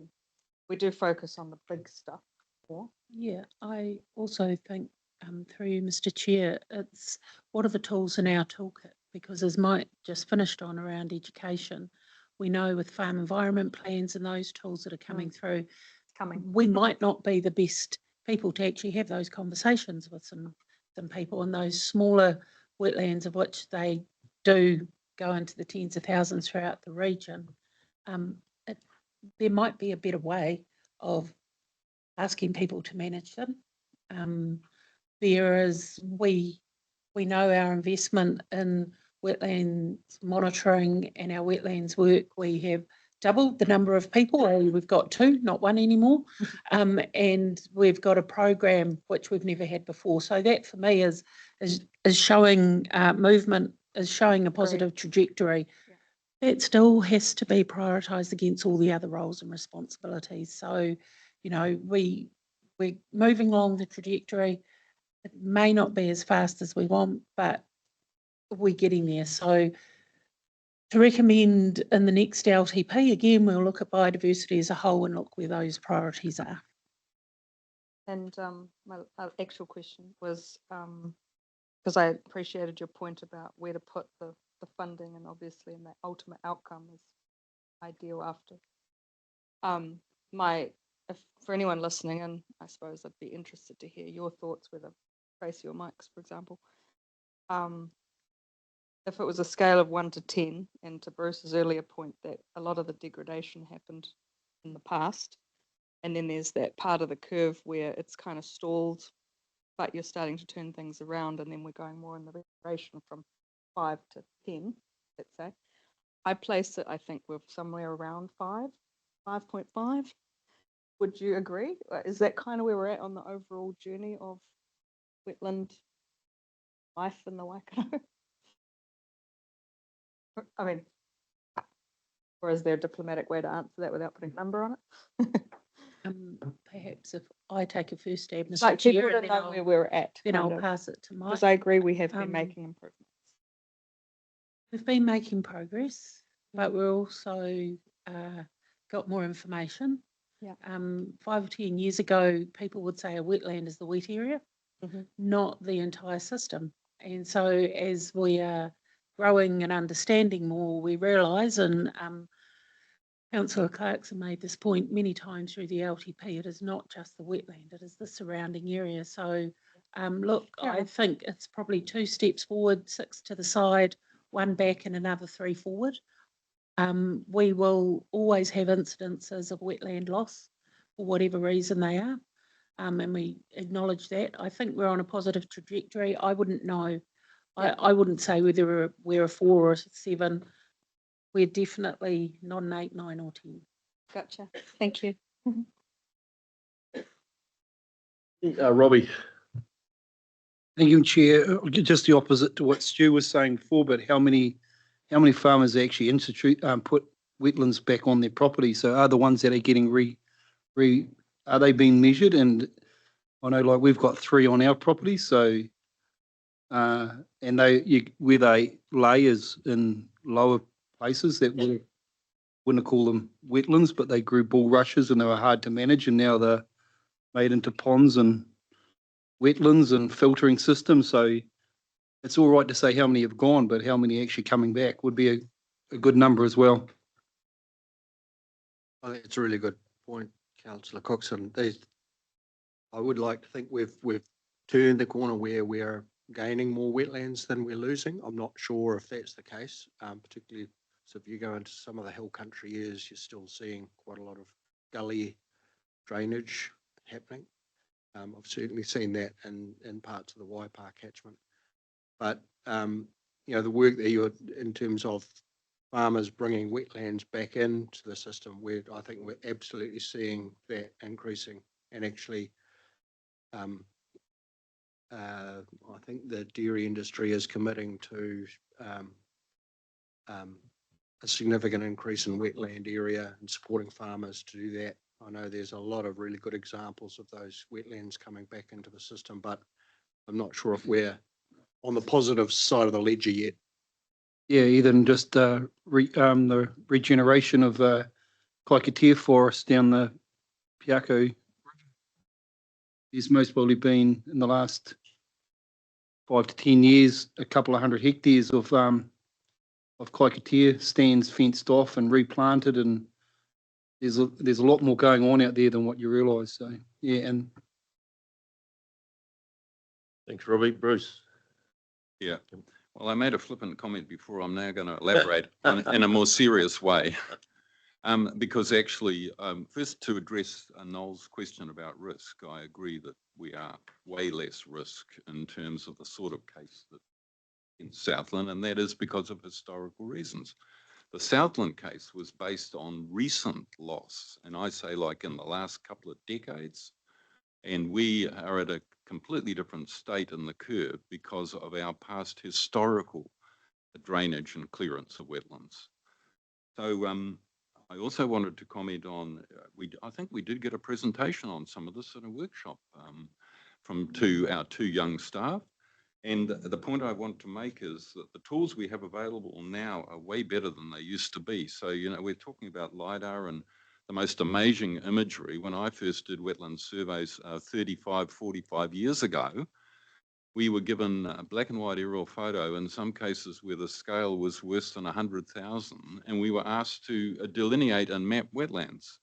We do focus on the big stuff more. Yeah, I also think through you, Mr. Chair, it's what are the tools in our toolkit? Because as Mike just finished on around education, we know with farm environment plans and those tools that are coming through, we might not be the best people to actually have those conversations with some some people in those smaller wetlands, of which they do go into the tens of thousands throughout the region. There might be a better way of asking people to manage them. Whereas we know our investment in wetlands monitoring and our wetlands work, we have doubled the number of people. We've got 2, not 1 anymore. And we've got a program which we've never had before. So that for me is showing movement, is showing a positive trajectory. Yeah. That still has to be prioritised against all the other roles and responsibilities. So, you know, we're moving along the trajectory. It may not be as fast as we want, but we're getting there. So to recommend in the next LTP, again, we'll look at biodiversity as a whole and look where those priorities are. And my actual question was, because I appreciated your point about where to put the funding, and obviously and the ultimate outcome is ideal after. For anyone listening, and I suppose I'd be interested to hear your thoughts, whether Tracy or Mike's, for example. If it was a scale of 1 to 10, and to Bruce's earlier point that a lot of the degradation happened in the past, and then there's that part of the curve where it's kind of stalled, but you're starting to turn things around, and then we're going more in the restoration from 5 to 10, let's say. I place it, I think, with somewhere around 5.5. Would you agree? Is that kind of where we're at on the overall journey of wetland life in the Waikato? I mean, or is there a diplomatic way to answer that without putting a number on it? Perhaps if I take a first stab, Mr. Like Chair, people and to know where we're at. Then I'll pass it to Mike. Because I agree, we have been making improvements. We've been making progress, but we're also got more information. Yeah. 5 or 10 years ago, people would say a wetland is the wet area, not the entire system. And so as we are growing and understanding more, we realise, and Councillor Clarkson made this point many times through the LTP, it is not just the wetland, it is the surrounding area. So look, I think it's probably 2 steps forward, 6 to the side, 1 back and another 3 forward. We will always have incidences of wetland loss for whatever reason they are, and we acknowledge that. I think we're on a positive trajectory. I wouldn't know. Yeah. I wouldn't say whether we're a 4 or a 7. We're definitely not an 8, 9 or 10. Gotcha. Thank you. Robbie. Thank you, Chair. Just the opposite to what Stu was saying before, but how many farmers actually put wetlands back on their property? So are the ones that are getting are they being measured? And I know, like, we've got 3 on our property, so and where they lay is in lower places that wouldn't call them wetlands, but they grew bulrushes and they were hard to manage, and now they're made into ponds and wetlands and filtering systems. So it's all right to say how many have gone, but how many actually coming back would be a good number as well. I think it's a really good point, Councillor Coxon. I would like to think we've turned the corner where we're gaining more wetlands than we're losing. I'm not sure if that's the case, particularly so if you go into some of the hill country areas, you're still seeing quite a lot of gully drainage happening. I've certainly seen that in parts of the Waipa catchment. But, you know, the work that you're in terms of farmers bringing wetlands back into the system, I think we're absolutely seeing that increasing. And actually, I think the dairy industry is committing to a significant increase in wetland area and supporting farmers to do that. I know there's a lot of really good examples of those wetlands coming back into the system, but I'm not sure if we're on the positive side of the ledger yet. Yeah, even just the regeneration of Karakia forest down the Piako. There's most probably been, in the last 5 to 10 years, a couple of 100 hectares of Karakia stands fenced off and replanted, and there's a lot more going on out there than what you realise. So yeah, and Thanks, Robbie. Bruce? Yeah. Well, I made a flippant comment before. I'm now going to elaborate in a more serious way. Because actually, first to address Noel's question about risk, I agree that we are way less risk in terms of the sort of case that in Southland, and that is because of historical reasons. The Southland case was based on recent loss, and I say like in the last couple of decades, and we are at a completely different state in the curve because of our past historical drainage and clearance of wetlands. So I also wanted to comment on, I think we did get a presentation on some of this in a workshop from our two young staff. And the point I want to make is that the tools we have available now are way better than they used to be. So, you know, we're talking about LiDAR and the most amazing imagery. When I first did wetland surveys 35, 45 years ago, we were given a black and white aerial photo in some cases where the scale was worse than 100,000, and we were asked to delineate and map wetlands.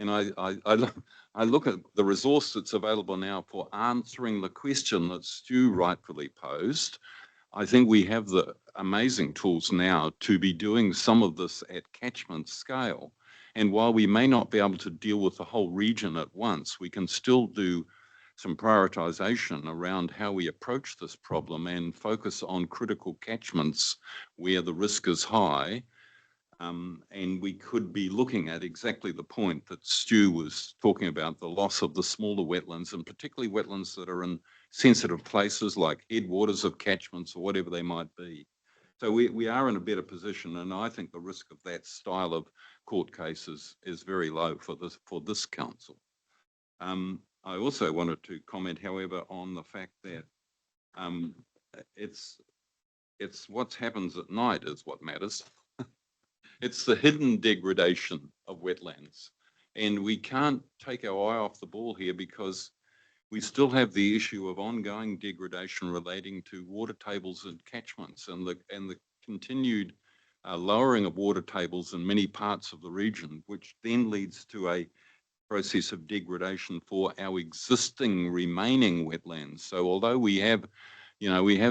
And I look at the resource that's available now for answering the question that Stu rightfully posed. I think we have the amazing tools now to be doing some of this at catchment scale. And while we may not be able to deal with the whole region at once, we can still do some prioritization around how we approach this problem and focus on critical catchments where the risk is high. And we could be looking at exactly the point that Stu was talking about, the loss of the smaller wetlands, and particularly wetlands that are in sensitive places like headwaters of catchments or whatever they might be. So we are in a better position, and I think the risk of that style of court cases is very low for this council. I also wanted to comment, however, on the fact that it's what happens at night is what matters. It's the hidden degradation of wetlands. And we can't take our eye off the ball here because we still have the issue of ongoing degradation relating to water tables and catchments and the continued lowering of water tables in many parts of the region, which then leads to a process of degradation for our existing remaining wetlands. So although we have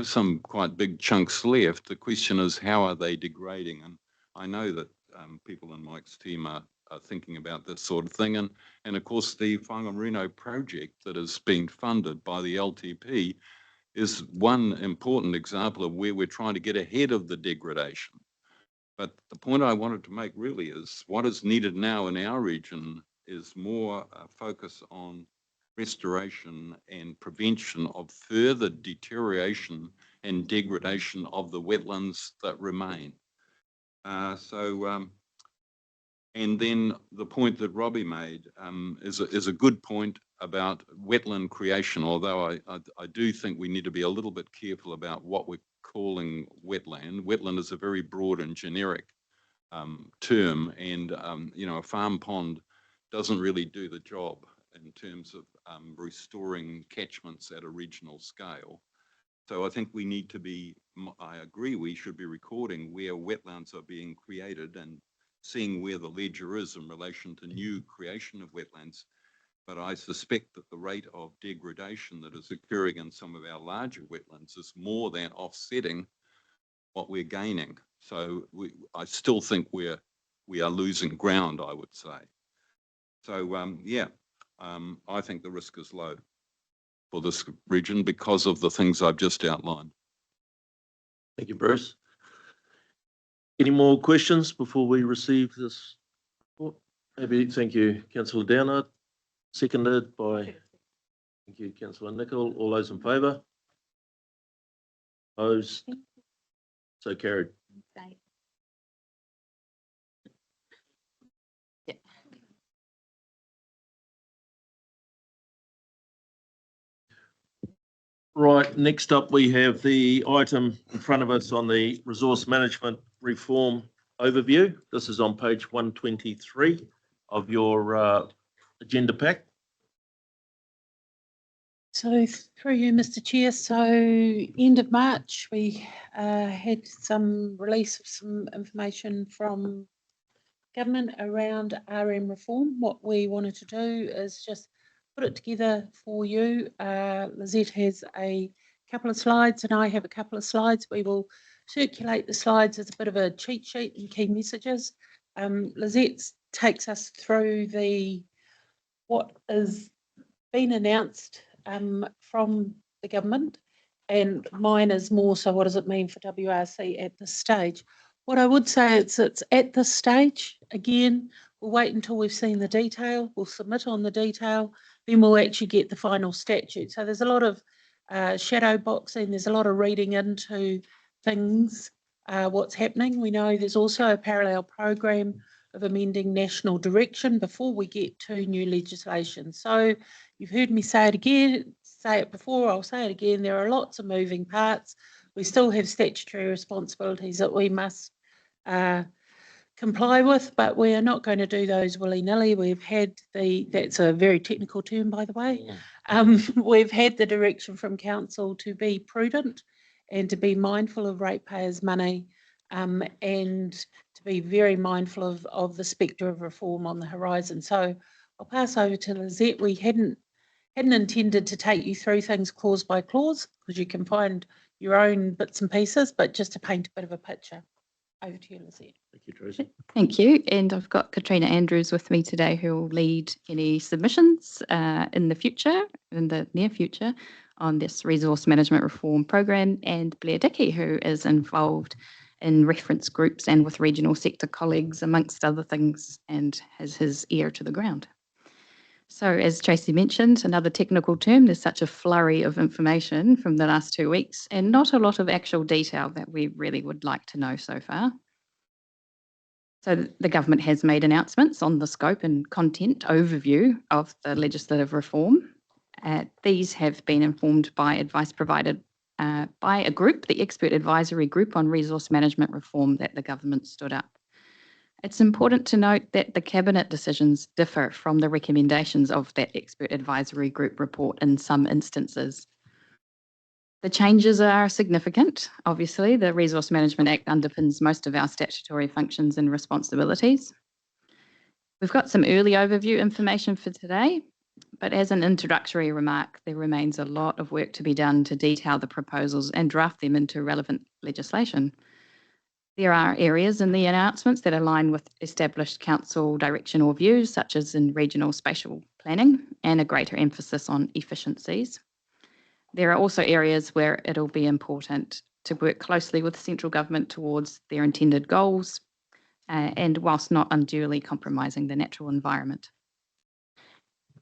some quite big chunks left, the question is how are they degrading? And I know that people in Mike's team are thinking about this sort of thing. And of course, the Whangamarino project that is being funded by the LTP is one important example of where we're trying to get ahead of the degradation. But the point I wanted to make really is what is needed now in our region is more focus on restoration and prevention of further deterioration and degradation of the wetlands that remain. And then the point that Robbie made is a good point about wetland creation, although I do think we need to be a little bit careful about what we're calling wetland. Wetland is a very broad and generic term, and a farm pond doesn't really do the job in terms of restoring catchments at a regional scale. So I think we need to be, I agree, we should be recording where wetlands are being created and seeing where the ledger is in relation to new creation of wetlands. But I suspect that the rate of degradation that is occurring in some of our larger wetlands is more than offsetting what we're gaining. So I still think we are losing ground, I would say. So I think the risk is low for this region because of the things I've just outlined. Thank you, Bruce. Any more questions before we receive this report? Maybe, thank you, Councillor Downer. Seconded by, thank you, Councillor Nicol. All those in favour? Opposed? So carried. Right, next up we have the item in front of us on the resource management reform overview. This is on page 123 of your agenda pack. So through you, Mr. Chair, so end of March, we had some release of some information from government around RM reform. What we wanted to do is just put it together for you. Lizette has a couple of slides and I have a couple of slides. We will circulate the slides as a bit of a cheat sheet and key messages. Lizette takes us through what has been announced from the government, and mine is more so what does it mean for WRC at this stage. What I would say is it's at this stage. Again, we'll wait until we've seen the detail, we'll submit on the detail, then we'll actually get the final statute. So there's a lot of shadow boxing, there's a lot of reading into things, what's happening. We know there's also a parallel program of amending national direction before we get to new legislation. So you've heard me say it again, say it before, I'll say it again, there are lots of moving parts. We still have statutory responsibilities that we must comply with, but we are not going to do those willy-nilly. We've had that's a very technical term, by the way. We've had the direction from council to be prudent and to be mindful of ratepayers' money, and to be very mindful of the spectre of reform on the horizon. So I'll pass over to Lizette. We hadn't intended to take you through things clause by clause, because you can find your own bits and pieces, but just to paint a bit of a picture. Over to you, Lizette. Thank you, Tracy. Thank you. And I've got Katrina Andrews with me today, who will lead any submissions in the near future, on this resource management reform program, and Blair Dickey, who is involved in reference groups and with regional sector colleagues, amongst other things, and has his ear to the ground. So as Tracy mentioned, another technical term, there's such a flurry of information from the last 2 weeks and not a lot of actual detail that we really would like to know so far. So the government has made announcements on the scope and content overview of the legislative reform. These have been informed by advice provided by a group, the Expert Advisory Group on Resource Management Reform, that the government stood up. It's important to note that the Cabinet decisions differ from the recommendations of that Expert Advisory Group report in some instances. The changes are significant. Obviously, the Resource Management Act underpins most of our statutory functions and responsibilities. We've got some early overview information for today, but as an introductory remark, there remains a lot of work to be done to detail the proposals and draft them into relevant legislation. There are areas in the announcements that align with established council direction or views, such as in regional spatial planning, and a greater emphasis on efficiencies. There are also areas where it'll be important to work closely with central government towards their intended goals, and whilst not unduly compromising the natural environment.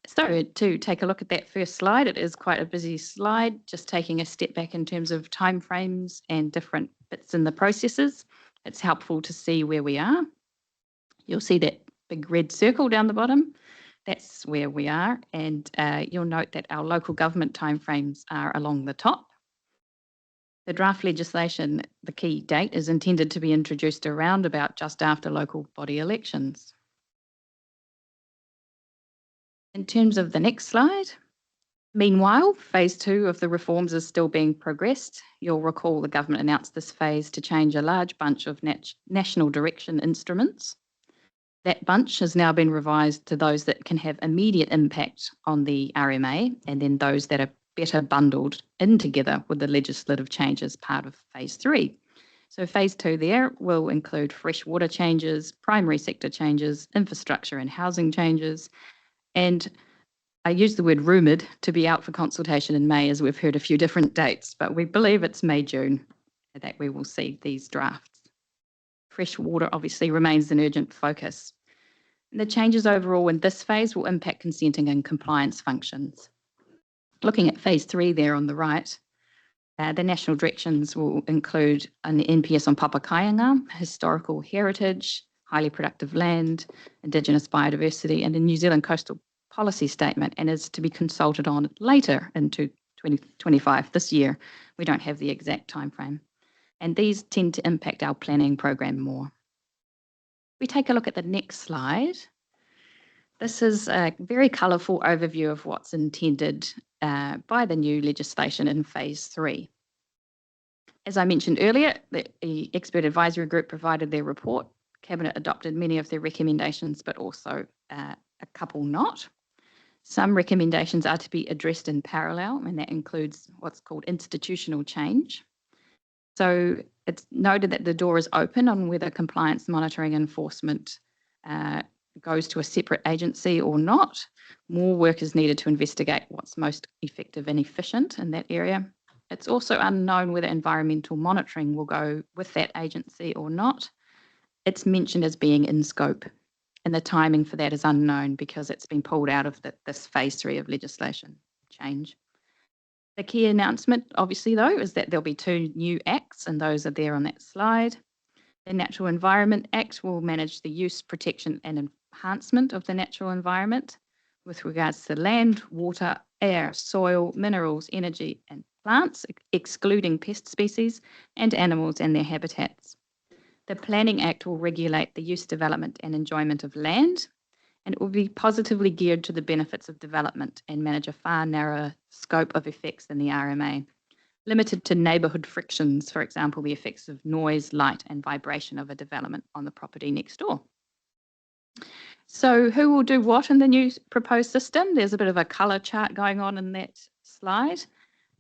So to take a look at that first slide, it is quite a busy slide, just taking a step back in terms of timeframes and different bits in the processes. It's helpful to see where we are. You'll see that big red circle down the bottom. That's where we are, and you'll note that our local government timeframes are along the top. The draft legislation, the key date, is intended to be introduced around about just after local body elections. In terms of the next slide, meanwhile, phase 2 of the reforms is still being progressed. You'll recall the government announced this phase to change a large bunch of national direction instruments. That bunch has now been revised to those that can have immediate impact on the RMA, and then those that are better bundled in together with the legislative changes part of phase 3. So phase 2 there will include fresh water changes, primary sector changes, infrastructure and housing changes, and I use the word rumoured to be out for consultation in May, as we've heard a few different dates, but we believe it's May, June that we will see these drafts. Fresh water obviously remains an urgent focus. And the changes overall in this phase will impact consenting and compliance functions. Looking at phase 3 there on the right, the national directions will include an NPS on Papakāinga, historical heritage, highly productive land, Indigenous biodiversity, and a New Zealand coastal policy statement, and is to be consulted on later into 2025, this year. We don't have the exact timeframe. And these tend to impact our planning program more. We take a look at the next slide. This is a very colourful overview of what's intended by the new legislation in phase 3. As I mentioned earlier, the Expert Advisory Group provided their report. Cabinet adopted many of their recommendations, but also a couple not. Some recommendations are to be addressed in parallel, and that includes what's called institutional change. So it's noted that the door is open on whether compliance monitoring enforcement goes to a separate agency or not. More work is needed to investigate what's most effective and efficient in that area. It's also unknown whether environmental monitoring will go with that agency or not. It's mentioned as being in scope, and the timing for that is unknown because it's been pulled out of this phase 3 of legislation change. The key announcement, obviously, though, is that there'll be 2 new acts, and those are there on that slide. The Natural Environment Act will manage the use, protection and enhancement of the natural environment with regards to land, water, air, soil, minerals, energy and plants, excluding pest species and animals and their habitats. The Planning Act will regulate the use, development and enjoyment of land, and it will be positively geared to the benefits of development and manage a far narrower scope of effects than the RMA, limited to neighbourhood frictions, for example, the effects of noise, light and vibration of a development on the property next door. So who will do what in the new proposed system? There's a bit of a colour chart going on in that slide.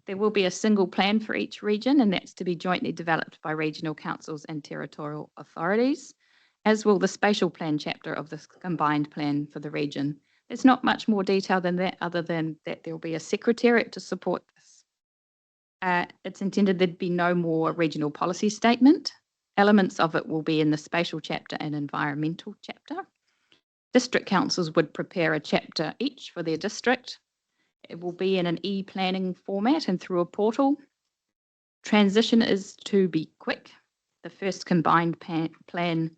There will be a single plan for each region, and that's to be jointly developed by regional councils and territorial authorities, as will the spatial plan chapter of this combined plan for the region. There's not much more detail than that, other than that there will be a secretariat to support this. It's intended there'd be no more regional policy statement. Elements of it will be in the spatial chapter and environmental chapter. District councils would prepare a chapter each for their district. It will be in an e-planning format and through a portal. Transition is to be quick. The first combined plan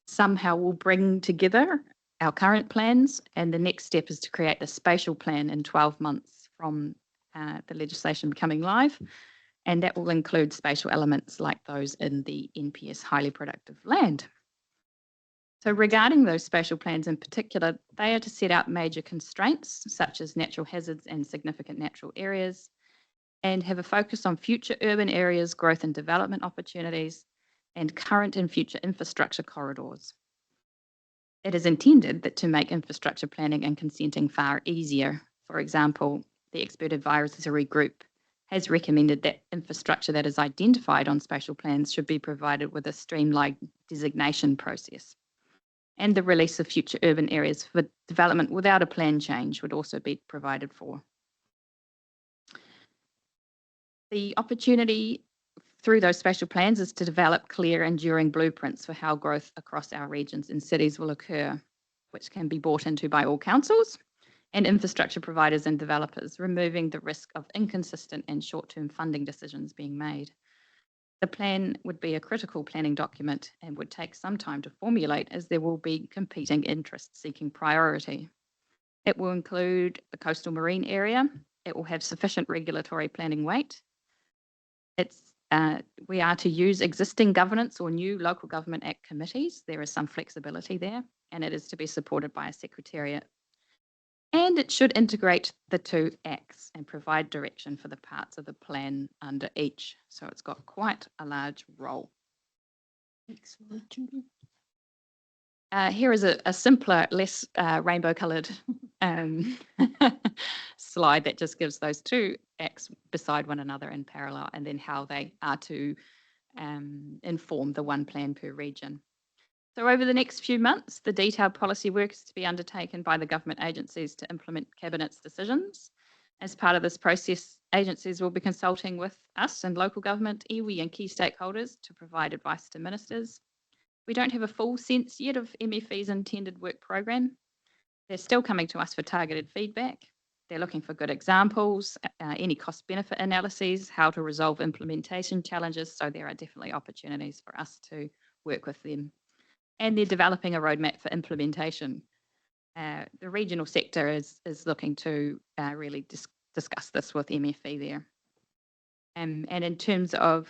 somehow will bring together our current plans, and the next step is to create a spatial plan in 12 months from the legislation becoming live, and that will include spatial elements like those in the NPS highly productive land. So regarding those spatial plans in particular, they are to set out major constraints such as natural hazards and significant natural areas, and have a focus on future urban areas, growth and development opportunities, and current and future infrastructure corridors. It is intended that to make infrastructure planning and consenting far easier. For example, the Expert Advisory Group has recommended that infrastructure that is identified on spatial plans should be provided with a streamlined designation process. And the release of future urban areas for development without a plan change would also be provided for. The opportunity through those spatial plans is to develop clear, enduring blueprints for how growth across our regions and cities will occur, which can be bought into by all councils and infrastructure providers and developers, removing the risk of inconsistent and short-term funding decisions being made. The plan would be a critical planning document and would take some time to formulate, as there will be competing interests seeking priority. It will include the coastal marine area. It will have sufficient regulatory planning weight. We are to use existing governance or new Local Government Act committees. There is some flexibility there, and it is to be supported by a secretariat. And it should integrate the 2 acts and provide direction for the parts of the plan under each. So it's got quite a large role. Excellent, Judy. Here is a simpler, less rainbow-coloured slide that just gives those 2 acts beside one another in parallel, and then how they are to inform the 1 plan per region. So over the next few months, the detailed policy work is to be undertaken by the government agencies to implement Cabinet's decisions. As part of this process, agencies will be consulting with us and local government, iwi and key stakeholders to provide advice to ministers. We don't have a full sense yet of MFE's intended work program. They're still coming to us for targeted feedback. They're looking for good examples, any cost benefit analyses, how to resolve implementation challenges. So there are definitely opportunities for us to work with them. And they're developing a roadmap for implementation. The regional sector is looking to really discuss this with MFE there. And in terms of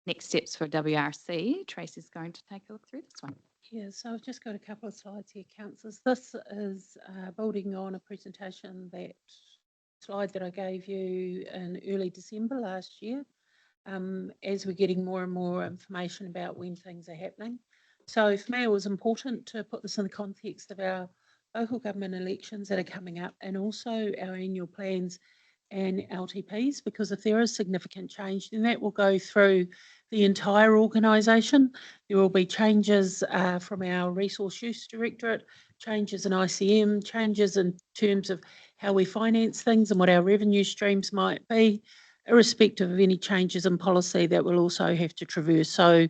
next steps for WRC, Tracy's going to take a look through this one. Yeah, so I've just got a couple of slides here, councillors. This is building on a presentation, that slide that I gave you in early December last year, as we're getting more and more information about when things are happening. So for me, it was important to put this in the context of our local government elections that are coming up, and also our annual plans and LTPs, because if there is significant change, then that will go through the entire organisation. There will be changes from our Resource Use Directorate, changes in ICM, changes in terms of how we finance things and what our revenue streams might be, irrespective of any changes in policy that we'll also have to traverse. So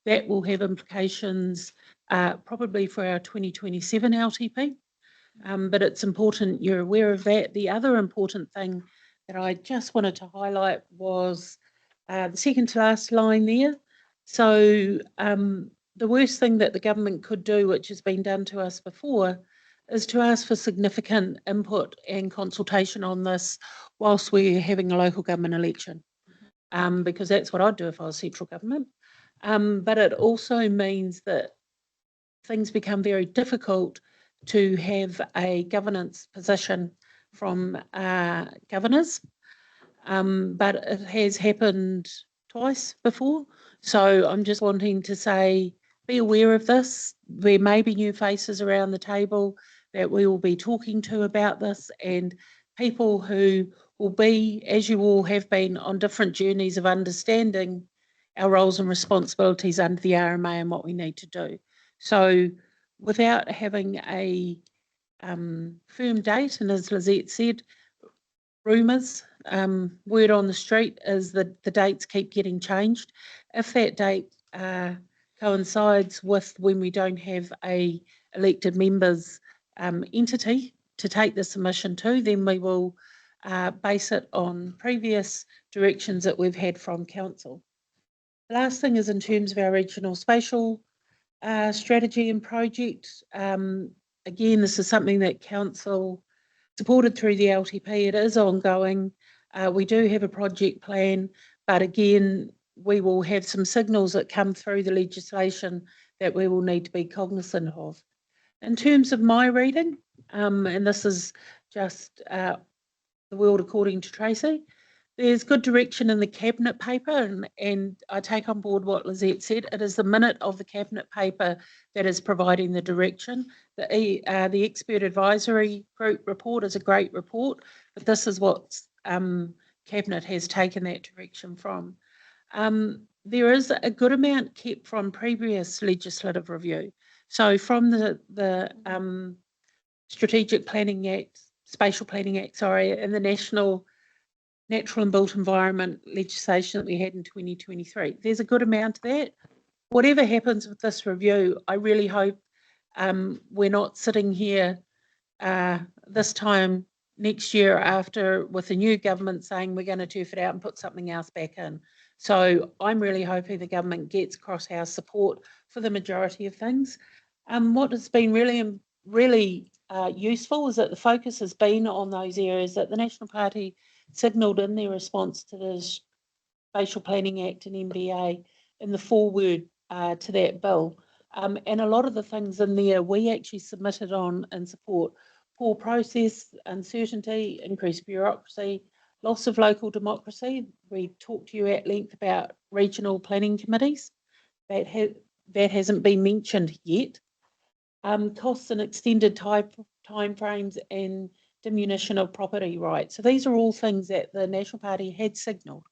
that will have implications probably for our 2027 LTP. But it's important you're aware of that. The other important thing that I just wanted to highlight was the second to last line there. So the worst thing that the government could do, which has been done to us before, is to ask for significant input and consultation on this whilst we're having a local government election, because that's what I'd do if I was central government. But it also means that things become very difficult to have a governance position from governors, but it has happened twice before. So I'm just wanting to say, be aware of this. There may be new faces around the table that we will be talking to about this, and people who will be, as you all have been, on different journeys of understanding our roles and responsibilities under the RMA and what we need to do. So without having a firm date, and as Lizette said, rumours, word on the street is that the dates keep getting changed. If that date coincides with when we don't have a elected members entity to take the submission to, then we will base it on previous directions that we've had from council. The last thing is in terms of our regional spatial strategy and project. Again, this is something that council supported through the LTP. It is ongoing. We do have a project plan, but again, we will have some signals that come through the legislation that we will need to be cognizant of. In terms of my reading, and this is just the world according to Tracy, there's good direction in the cabinet paper, and I take on board what Lizette said. It is the minute of the cabinet paper that is providing the direction. The expert advisory group report is a great report, but this is what cabinet has taken that direction from. There is a good amount kept from previous legislative review. So from the Strategic Planning Act, Spatial Planning Act, sorry, and the National Natural and Built Environment legislation that we had in 2023. There's a good amount of that. Whatever happens with this review, I really hope we're not sitting here this time next year after with the new government saying we're going to turf it out and put something else back in. So I'm really hoping the government gets across our support for the majority of things. What has been really useful is that the focus has been on those areas that the National Party signalled in their response to the Spatial Planning Act and MBA in the foreword to that bill. And a lot of the things in there we actually submitted on in support. Poor process, uncertainty, increased bureaucracy, loss of local democracy. We talked to you at length about regional planning committees. That hasn't been mentioned yet. Costs and extended time frames and diminution of property rights. So these are all things that the National Party had signalled.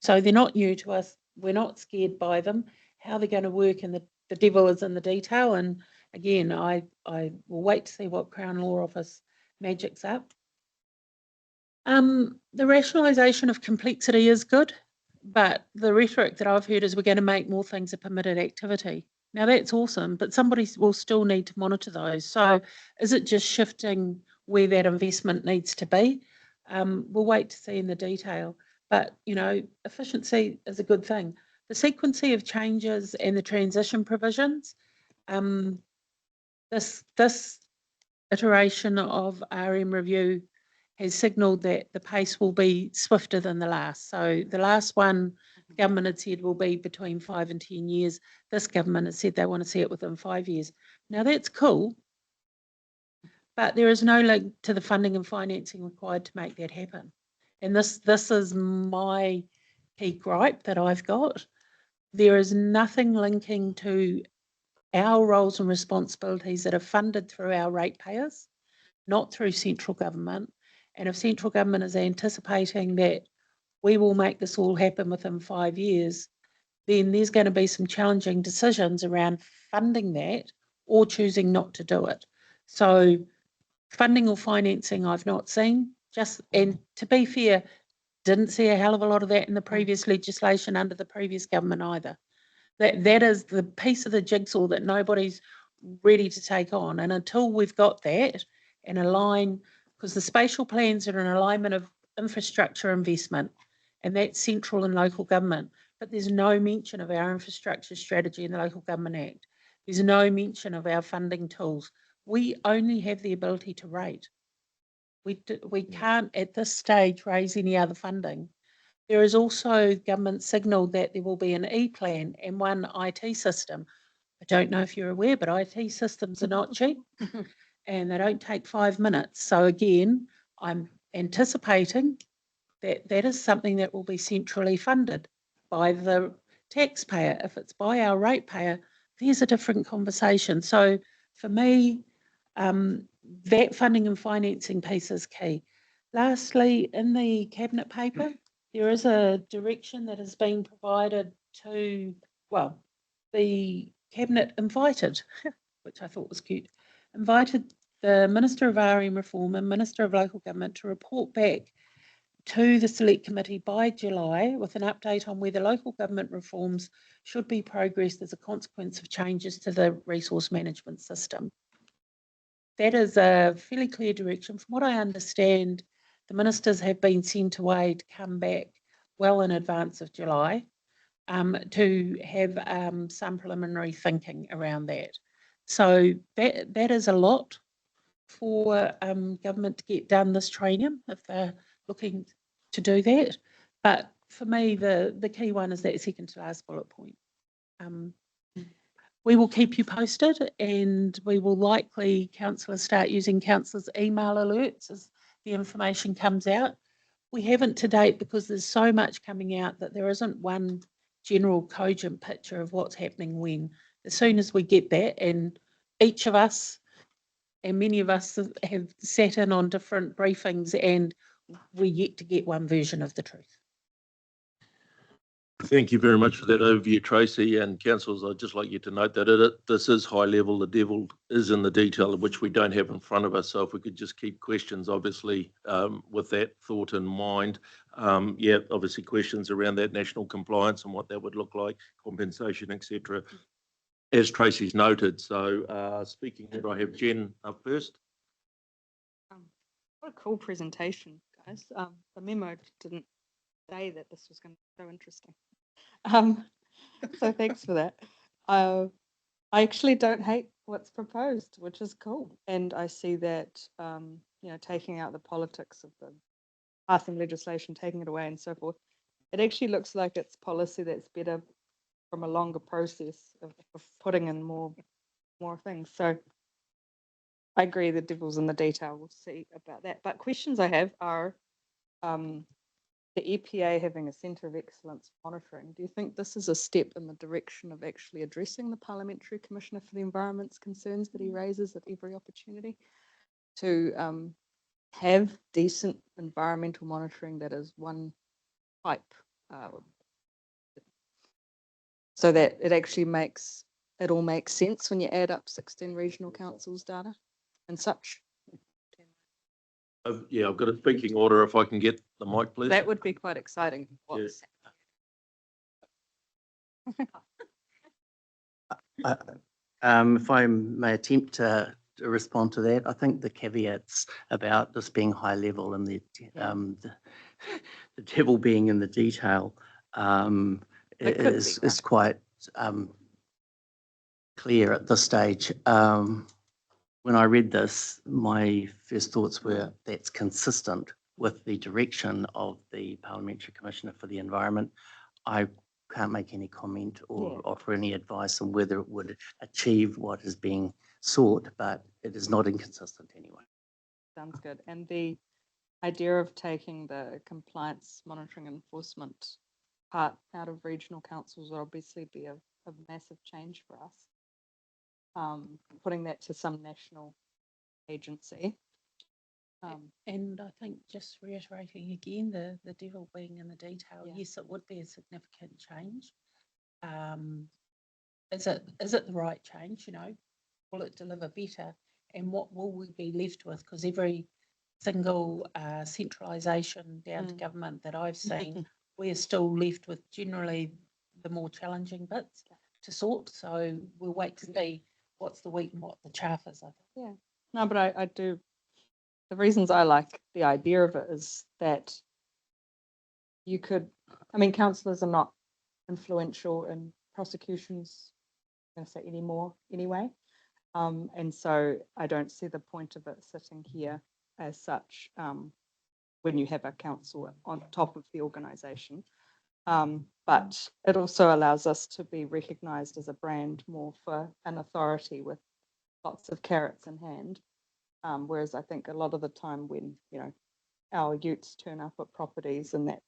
So they're not new to us. We're not scared by them. How they're going to work, and the devil is in the detail. And again, I will wait to see what Crown Law Office magics up. The rationalisation of complexity is good, but the rhetoric that I've heard is we're going to make more things a permitted activity. Now that's awesome, but somebody will still need to monitor those. So is it just shifting where that investment needs to be? We'll wait to see in the detail, but you know, efficiency is a good thing. The sequencing of changes and the transition provisions, this iteration of RM review has signalled that the pace will be swifter than the last. So the last one, the government had said will be between 5 and 10 years. This government has said they want to see it within 5 years. Now that's cool, but there is no link to the funding and financing required to make that happen. And this is my key gripe that I've got. There is nothing linking to our roles and responsibilities that are funded through our ratepayers, not through central government. And if central government is anticipating that we will make this all happen within 5 years, then there's going to be some challenging decisions around funding that or choosing not to do it. So funding or financing I've not seen, and to be fair, didn't see a hell of a lot of that in the previous legislation under the previous government either. That is the piece of the jigsaw that nobody's ready to take on. And until we've got that and align, because the spatial plans are an alignment of infrastructure investment, and that's central and local government, but there's no mention of our infrastructure strategy in the Local Government Act. There's no mention of our funding tools. We only have the ability to rate. We can't at this stage raise any other funding. There is also government signal that there will be an E-plan and one IT system. I don't know if you're aware, but IT systems are not cheap and they don't take 5 minutes. So again, I'm anticipating that that is something that will be centrally funded by the taxpayer. If it's by our ratepayer, there's a different conversation. So for me, that funding and financing piece is key. Lastly, in the cabinet paper, there is a direction that has been provided to, well, the cabinet invited, which I thought was cute, invited the Minister of RM Reform and Minister of Local Government to report back to the Select Committee by July with an update on whether local government reforms should be progressed as a consequence of changes to the resource management system. That is a fairly clear direction. From what I understand, the ministers have been sent away to come back well in advance of July to have some preliminary thinking around that. So that is a lot for government to get done this training if they're looking to do that. But for me, the key one is that second to last bullet point. We will keep you posted, and we will likely, councillors, start using councillors' email alerts as the information comes out. We haven't to date because there's so much coming out that there isn't one general cogent picture of what's happening when. As soon as we get that, and each of us and many of us have sat in on different briefings and we're yet to get one version of the truth. Thank you very much for that overview, Tracy, and councillors. I'd just like you to note that this is high level. The devil is in the detail, of which we don't have in front of us. So if we could just keep questions, obviously, with that thought in mind. Yeah, obviously questions around that national compliance and what that would look like, compensation, etc. As Tracy's noted. So speaking of, I have Jen up first. What a cool presentation, guys. The memo didn't say that this was going to be so interesting. So thanks for that. I actually don't hate what's proposed, which is cool. And I see that, you know, taking out the politics of the passing legislation, taking it away and so forth, it actually looks like it's policy that's better from a longer process of putting in more things. So I agree the devil's in the detail. We'll see about that. But questions I have are the EPA having a Centre of Excellence monitoring. Do you think this is a step in the direction of actually addressing the Parliamentary Commissioner for the Environment's concerns that he raises at every opportunity to have decent environmental monitoring that is one type, so that it actually makes it all makes sense when you add up 16 regional councils' data and such? Yeah, I've got a speaking order. If I can get the mic, please. That would be quite exciting. Yes. If I may attempt to respond to that, I think the caveats about this being high level and the devil being in the detail is quite clear at this stage. When I read this, my first thoughts were that's consistent with the direction of the Parliamentary Commissioner for the Environment. I can't make any comment or offer any advice on whether it would achieve what is being sought, but it is not inconsistent anyway. Sounds good. And the idea of taking the compliance monitoring enforcement part out of regional councils will obviously be a massive change for us. putting that to some national agency. And I think just reiterating again, the devil being in the detail, yes, it would be a significant change. Is it the right change? You know, will it deliver better? And what will we be left with? Because every single centralisation down to government that I've seen, we're still left with generally the more challenging bits to sort. So we'll wait to see what's the wheat and what the chaff is, I think. Yeah, no, but I do. The reasons I like the idea of it is that you could, I mean, councillors are not influential in prosecutions, I'm going to say anymore anyway. And so I don't see the point of it sitting here as such when you have a council on top of the organisation. But it also allows us to be recognised as a brand more for an authority with lots of carrots in hand. Whereas I think a lot of the time when, you know, our youths turn up at properties and that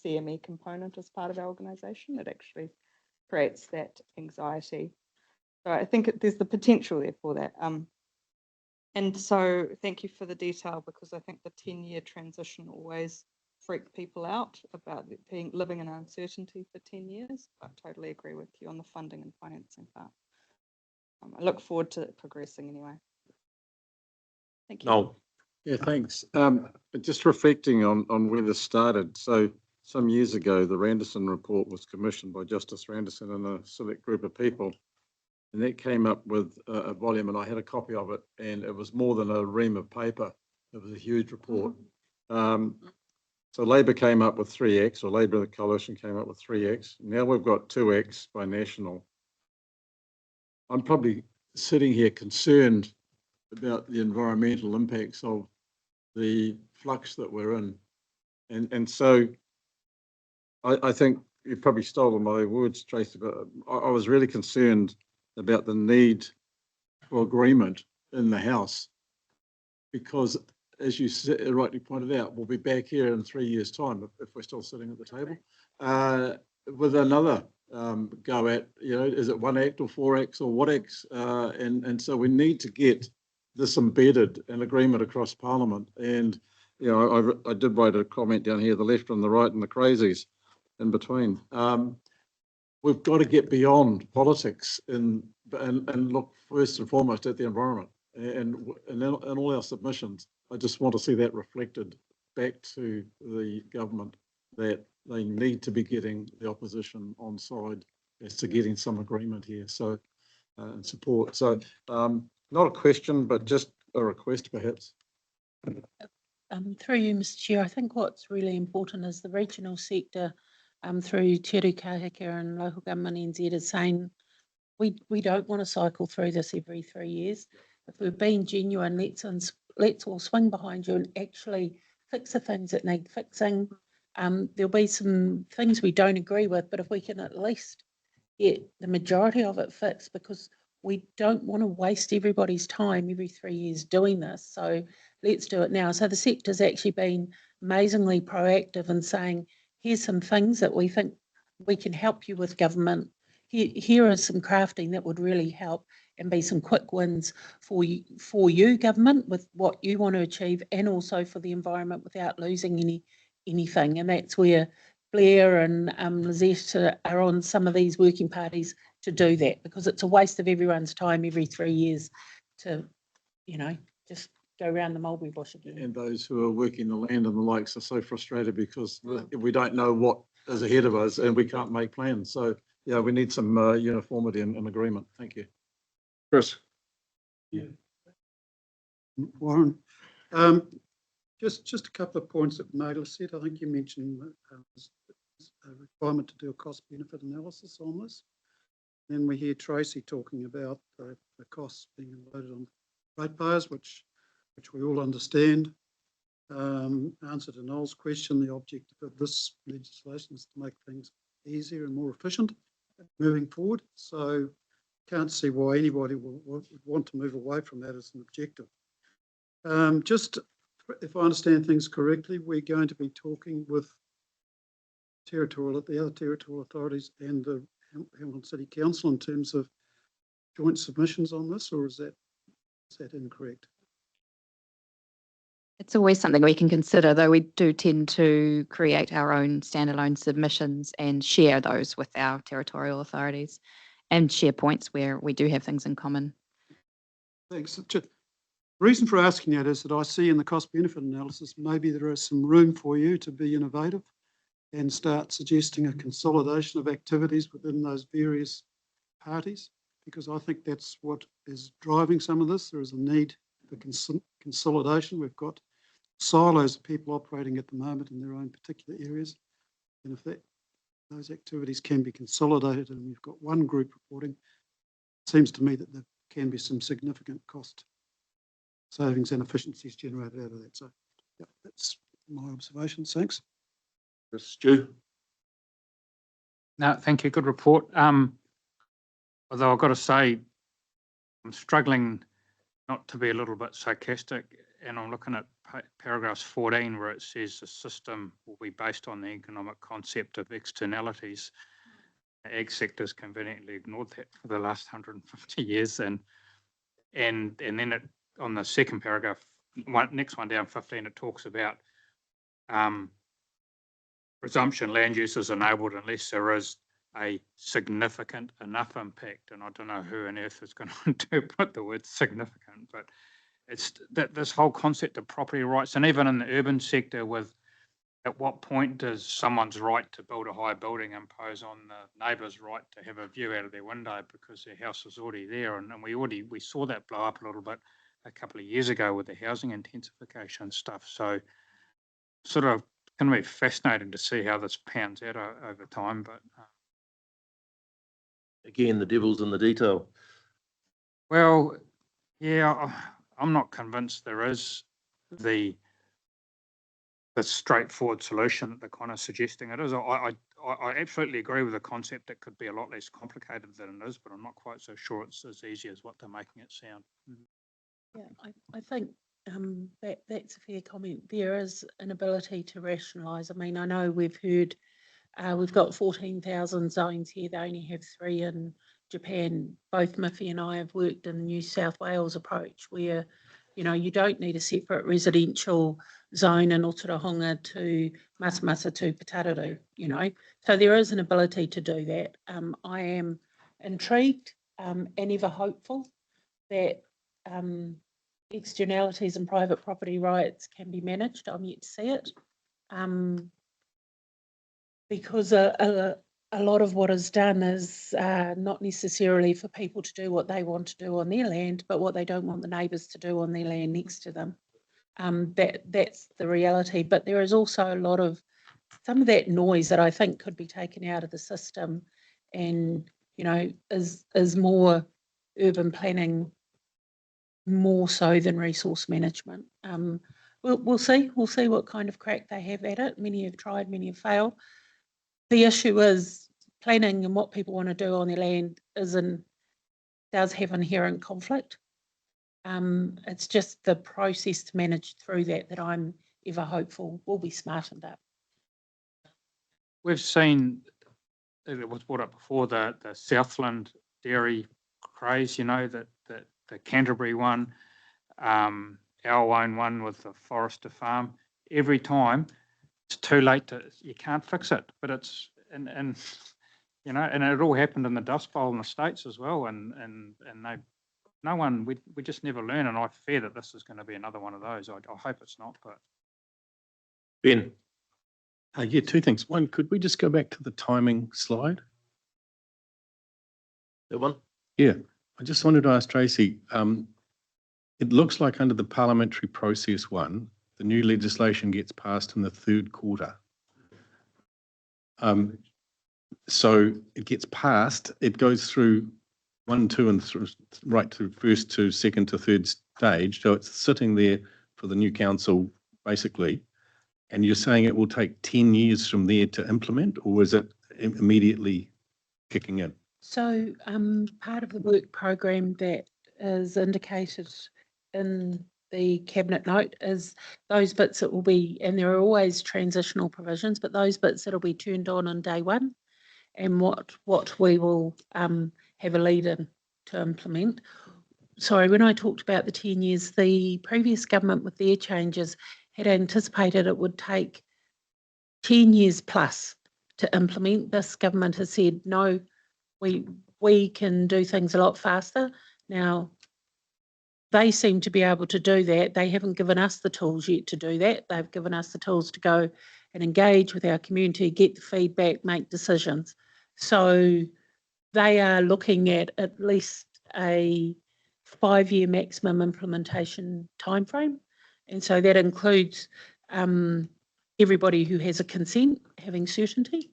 CME component is part of our organisation, it actually creates that anxiety. So I think there's the potential there for that. And so thank you for the detail, because I think the 10-year transition always freak people out about living in uncertainty for 10 years. I totally agree with you on the funding and financing part. I look forward to it progressing anyway. Thank you. No. Yeah, thanks. Just reflecting on where this started. So some years ago, the Randerson report was commissioned by Justice Randerson and a select group of people. And that came up with a volume, and I had a copy of it, and it was more than a ream of paper. It was a huge report. So Labor came up with 3X, or Labor Coalition came up with 3X. Now we've got 2X by National. I'm probably sitting here concerned about the environmental impacts of the flux that we're in. And so I think you've probably stolen my words, Tracy, but I was really concerned about the need for agreement in the House, because as you rightly pointed out, we'll be back here in 3 years' time if we're still sitting at the table with another go at, you know, is it 1X or 4X or what X? And so we need to get this embedded in agreement across Parliament. And, you know, I did write a comment down here, the left and the right and the crazies in between. We've got to get beyond politics and look first and foremost at the environment. And in all our submissions, I just want to see that reflected back to the government, that they need to be getting the opposition on side as to getting some agreement here. So and support. So not a question, but just a request perhaps. Through you, Mr. Chair, I think what's really important is the regional sector through Te Uru Kahika and local government NZ is saying we don't want to cycle through this every 3 years. If we're being genuine, let's all swing behind you and actually fix the things that need fixing. There'll be some things we don't agree with, but if we can at least get the majority of it fixed, because we don't want to waste everybody's time every 3 years doing this. So let's do it now. So the sector's actually been amazingly proactive in saying, here's some things that we think we can help you with, government. Here is some crafting that would really help and be some quick wins for you, government, with what you want to achieve, and also for the environment without losing anything. And that's where Blair and Lizette are on some of these working parties to do that, because it's a waste of everyone's time every 3 years to, you know, just go around the mulberry bush again. And those who are working the land and the likes are so frustrated because we don't know what is ahead of us and we can't make plans. So yeah, we need some uniformity and agreement. Thank you. Chris. Yeah. Warren, just a couple of points that Naila said. I think you mentioned a requirement to do a cost benefit analysis on this. Then we hear Tracy talking about the costs being loaded on ratepayers, which we all understand. Answer to Noel's question, the objective of this legislation is to make things easier and more efficient moving forward. So can't see why anybody would want to move away from that as an objective. Just if I understand things correctly, we're going to be talking with the other territorial authorities and the Hamilton City Council in terms of joint submissions on this, or is that incorrect? It's always something we can consider, though we do tend to create our own standalone submissions and share those with our territorial authorities and share points where we do have things in common. Thanks. The reason for asking that is that I see in the cost benefit analysis, maybe there is some room for you to be innovative and start suggesting a consolidation of activities within those various parties, because I think that's what is driving some of this. There is a need for consolidation. We've got silos of people operating at the moment in their own particular areas. And if those activities can be consolidated and we've got one group reporting, it seems to me that there can be some significant cost savings and efficiencies generated out of that. So yeah, that's my observations. Thanks. Stu? No, thank you. Good report. Although I've got to say, I'm struggling not to be a little bit sarcastic, and I'm looking at paragraph 14 where it says the system will be based on the economic concept of externalities. The ag sector's conveniently ignored that for the last 150 years, and then it, on the second paragraph, next one down, 15, it talks about resumption land use is enabled unless there is a significant enough impact, and I don't know who on earth is going to interpret the word significant, but it's that this whole concept of property rights, and even in the urban sector, with at what point does someone's right to build a high building impose on the neighbour's right to have a view out of their window because their house is already there, and we saw that blow up a little bit a couple of years ago with the housing intensification stuff. So sort of going to be fascinating to see how this pans out over time, but Again, the devil's in the detail. well, yeah, I'm not convinced there is the straightforward solution that they're kind of suggesting it is. I absolutely agree with the concept that could be a lot less complicated than it is, but I'm not quite so sure it's as easy as what they're making it sound. Yeah, I think that's a fair comment. There is an ability to rationalise. I mean, I know we've heard we've got 14,000 zones here. They only have 3 in Japan. Both Miffy and I have worked in the New South Wales approach where, you know, you don't need a separate residential zone in Otorohanga to Matamata to Patararu, you know. So there is an ability to do that. I am intrigued and ever hopeful that externalities and private property rights can be managed. I'm yet to see it. Because a lot of what is done is not necessarily for people to do what they want to do on their land, but what they don't want the neighbours to do on their land next to them. That's the reality. But there is also a lot of some of that noise that I think could be taken out of the system, and you know is more urban planning, more so than resource management. We'll see what kind of crack they have at it. Many have tried, many have failed. The issue is planning and what people want to do on their land does have inherent conflict. It's just the process to manage through that I'm ever hopeful will be smartened up. We've seen, it was brought up before, the Southland dairy craze, you know, the Canterbury one, our own one with the Forester farm. Every time it's too late you can't fix it, but it's, and you know, and it all happened in the Dust Bowl in the States as well, and we just never learn, and I fear that this is going to be another one of those. I hope it's not, but. Ben? Yeah, 2 things. One, could we just go back to the timing slide? That one? Yeah, I just wanted to ask Tracy, it looks like under the parliamentary process one, the new legislation gets passed in the 3rd quarter. So it gets passed, it goes through 1, 2, and right to first to second to third stage. So it's sitting there for the new council, basically. And you're saying it will take 10 years from there to implement, or is it immediately kicking in? So part of the work program that is indicated in the cabinet note is those bits that will be, and there are always transitional provisions, but those bits that will be turned on day one, and what we will have a lead in to implement. Sorry, when I talked about the 10 years, the previous government with their changes had anticipated it would take 10 years plus to implement. This government has said, no, we can do things a lot faster. Now, they seem to be able to do that. They haven't given us the tools yet to do that. They've given us the tools to go and engage with our community, get the feedback, make decisions. So they are looking at least a 5-year maximum implementation timeframe. And so that includes everybody who has a consent having certainty.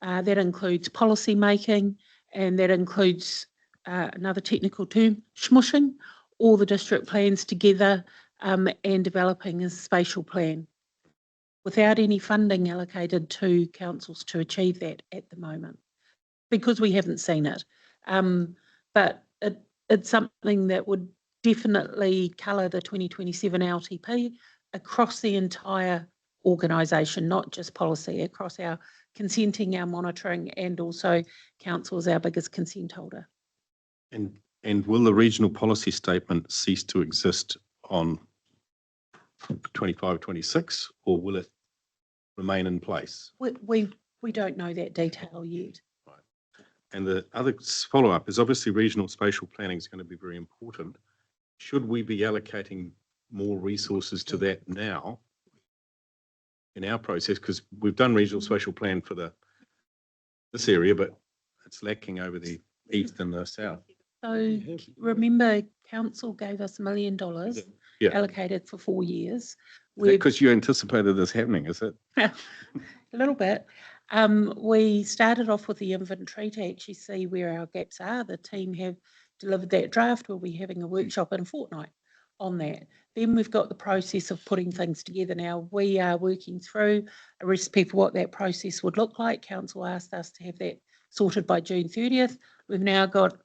That includes policy making, and that includes another technical term, smushing all the district plans together and developing a spatial plan without any funding allocated to councils to achieve that at the moment, because we haven't seen it. But it's something that would definitely colour the 2027 LTP across the entire organisation, not just policy, across our consenting, our monitoring, and also council is our biggest consent holder. And will the regional policy statement cease to exist on 25-26, or will it remain in place? We don't know that detail yet. Right. And the other follow-up is obviously regional spatial planning is going to be very important. Should we be allocating more resources to that now in our process? Because we've done regional spatial plan for this area, but it's lacking over the east and the south. So remember, council gave us $1 million allocated for 4 years. Because you anticipated this happening, is it? A little bit. We started off with the inventory to actually see where our gaps are. The team have delivered that draft. We'll be having a workshop in a fortnight on that. Then we've got the process of putting things together. Now we are working through a recipe for what that process would look like. Council asked us to have that sorted by June 30th. We've now got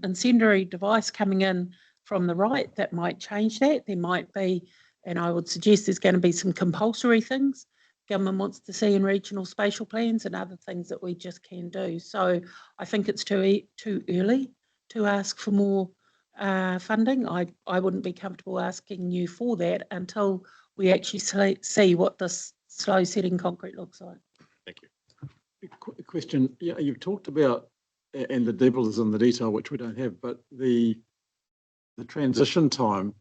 incendiary device coming in from the right that might change that. There might be, and I would suggest there's going to be some compulsory things government wants to see in regional spatial plans and other things that we just can do. So I think it's too early to ask for more funding. I wouldn't be comfortable asking you for that until we actually see what this slow setting concrete looks like. Thank you. Question, yeah, you've talked about, and the devil is in the detail, which we don't have, but the transition time,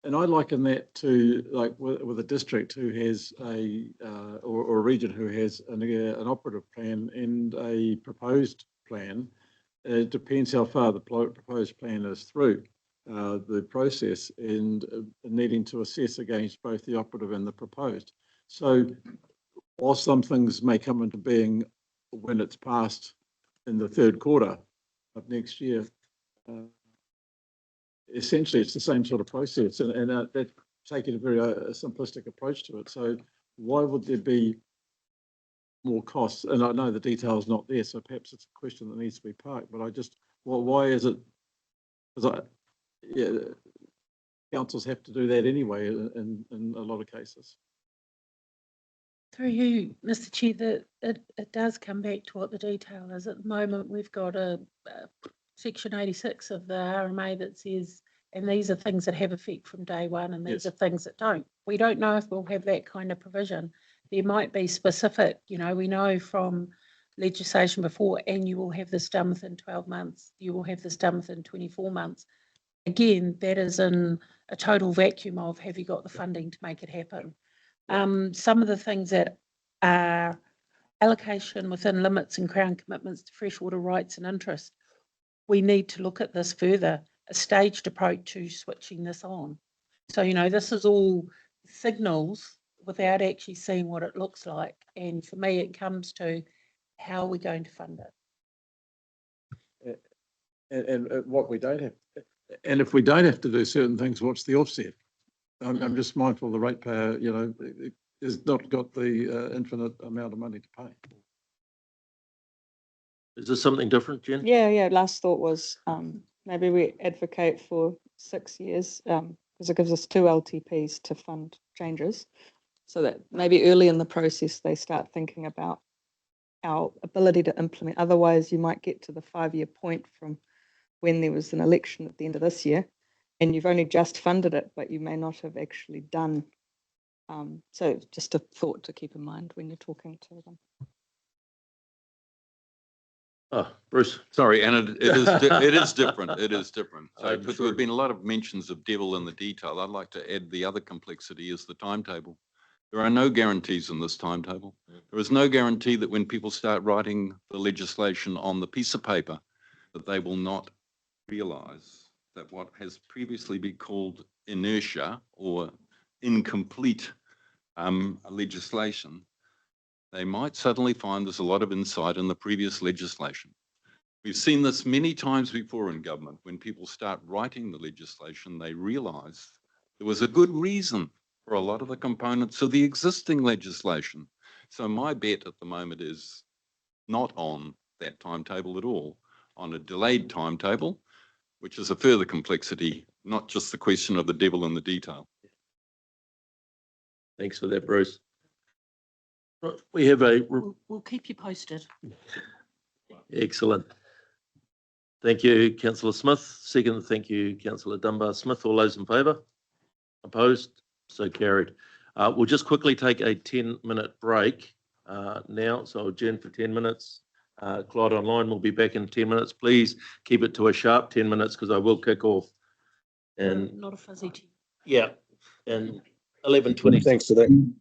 and I liken that to like with a district who has or a region who has an operative plan and a proposed plan. It depends how far the proposed plan is through the process and needing to assess against both the operative and the proposed. So while some things may come into being when it's passed in the third quarter of next year, essentially it's the same sort of process, and that's taking a very simplistic approach to it. So why would there be more costs? And I know the detail is not there, so perhaps it's a question that needs to be parked, but I just, well, why is it, because councils have to do that anyway in a lot of cases. Through you, Mr. Chair, it does come back to what the detail is. At the moment, we've got a Section 86 of the RMA that says, and these are things that have effect from day one, and these are things that don't. We don't know if we'll have that kind of provision. There might be specific, we know from legislation before, and you will have this done within 12 months, you will have this done within 24 months. Again, that is in a total vacuum of have you got the funding to make it happen. Some of the things that are allocation within limits and Crown commitments to freshwater rights and interest, we need to look at this further, a staged approach to switching this on. So, this is all signals without actually seeing what it looks like. And for me, it comes to how are we going to fund it? And what we don't have, and if we don't have to do certain things, what's the offset? I'm just mindful the ratepayer, has not got the infinite amount of money to pay. Is there something different, Jen? Yeah. Last thought was maybe we advocate for 6 years because it gives us 2 LTPs to fund changes, so that maybe early in the process they start thinking about our ability to implement. Otherwise, you might get to the 5-year point from when there was an election at the end of this year, and you've only just funded it, but you may not have actually done. So just a thought to keep in mind when you're talking to them. Oh, Bruce. Sorry, and it is different. It is different. So, I'm but sure. there have been a lot of mentions of devil in the detail. I'd like to add the other complexity is the timetable. There are no guarantees in this timetable. There is no guarantee that when people start writing the legislation on the piece of paper, that they will not realise that what has previously been called inertia or incomplete legislation, they might suddenly find there's a lot of insight in the previous legislation. We've seen this many times before in government. When people start writing the legislation, they realise there was a good reason for a lot of the components of the existing legislation. So my bet at the moment is not on that timetable at all, on a delayed timetable, which is a further complexity, not just the question of the devil in the detail. Thanks for that, Bruce. We have a We'll keep you posted. excellent. Thank you, Councillor Smith. Second, thank you, Councillor Dunbar Smith. All those in favour? Opposed? So carried. We'll just quickly take a 10-minute break now. So I'll adjourn for 10 minutes. Clyde Online will be back in 10 minutes. Please keep it to a sharp 10 minutes because I will kick off. And Not a fuzzy team. yeah, and 11:20. Thanks for that.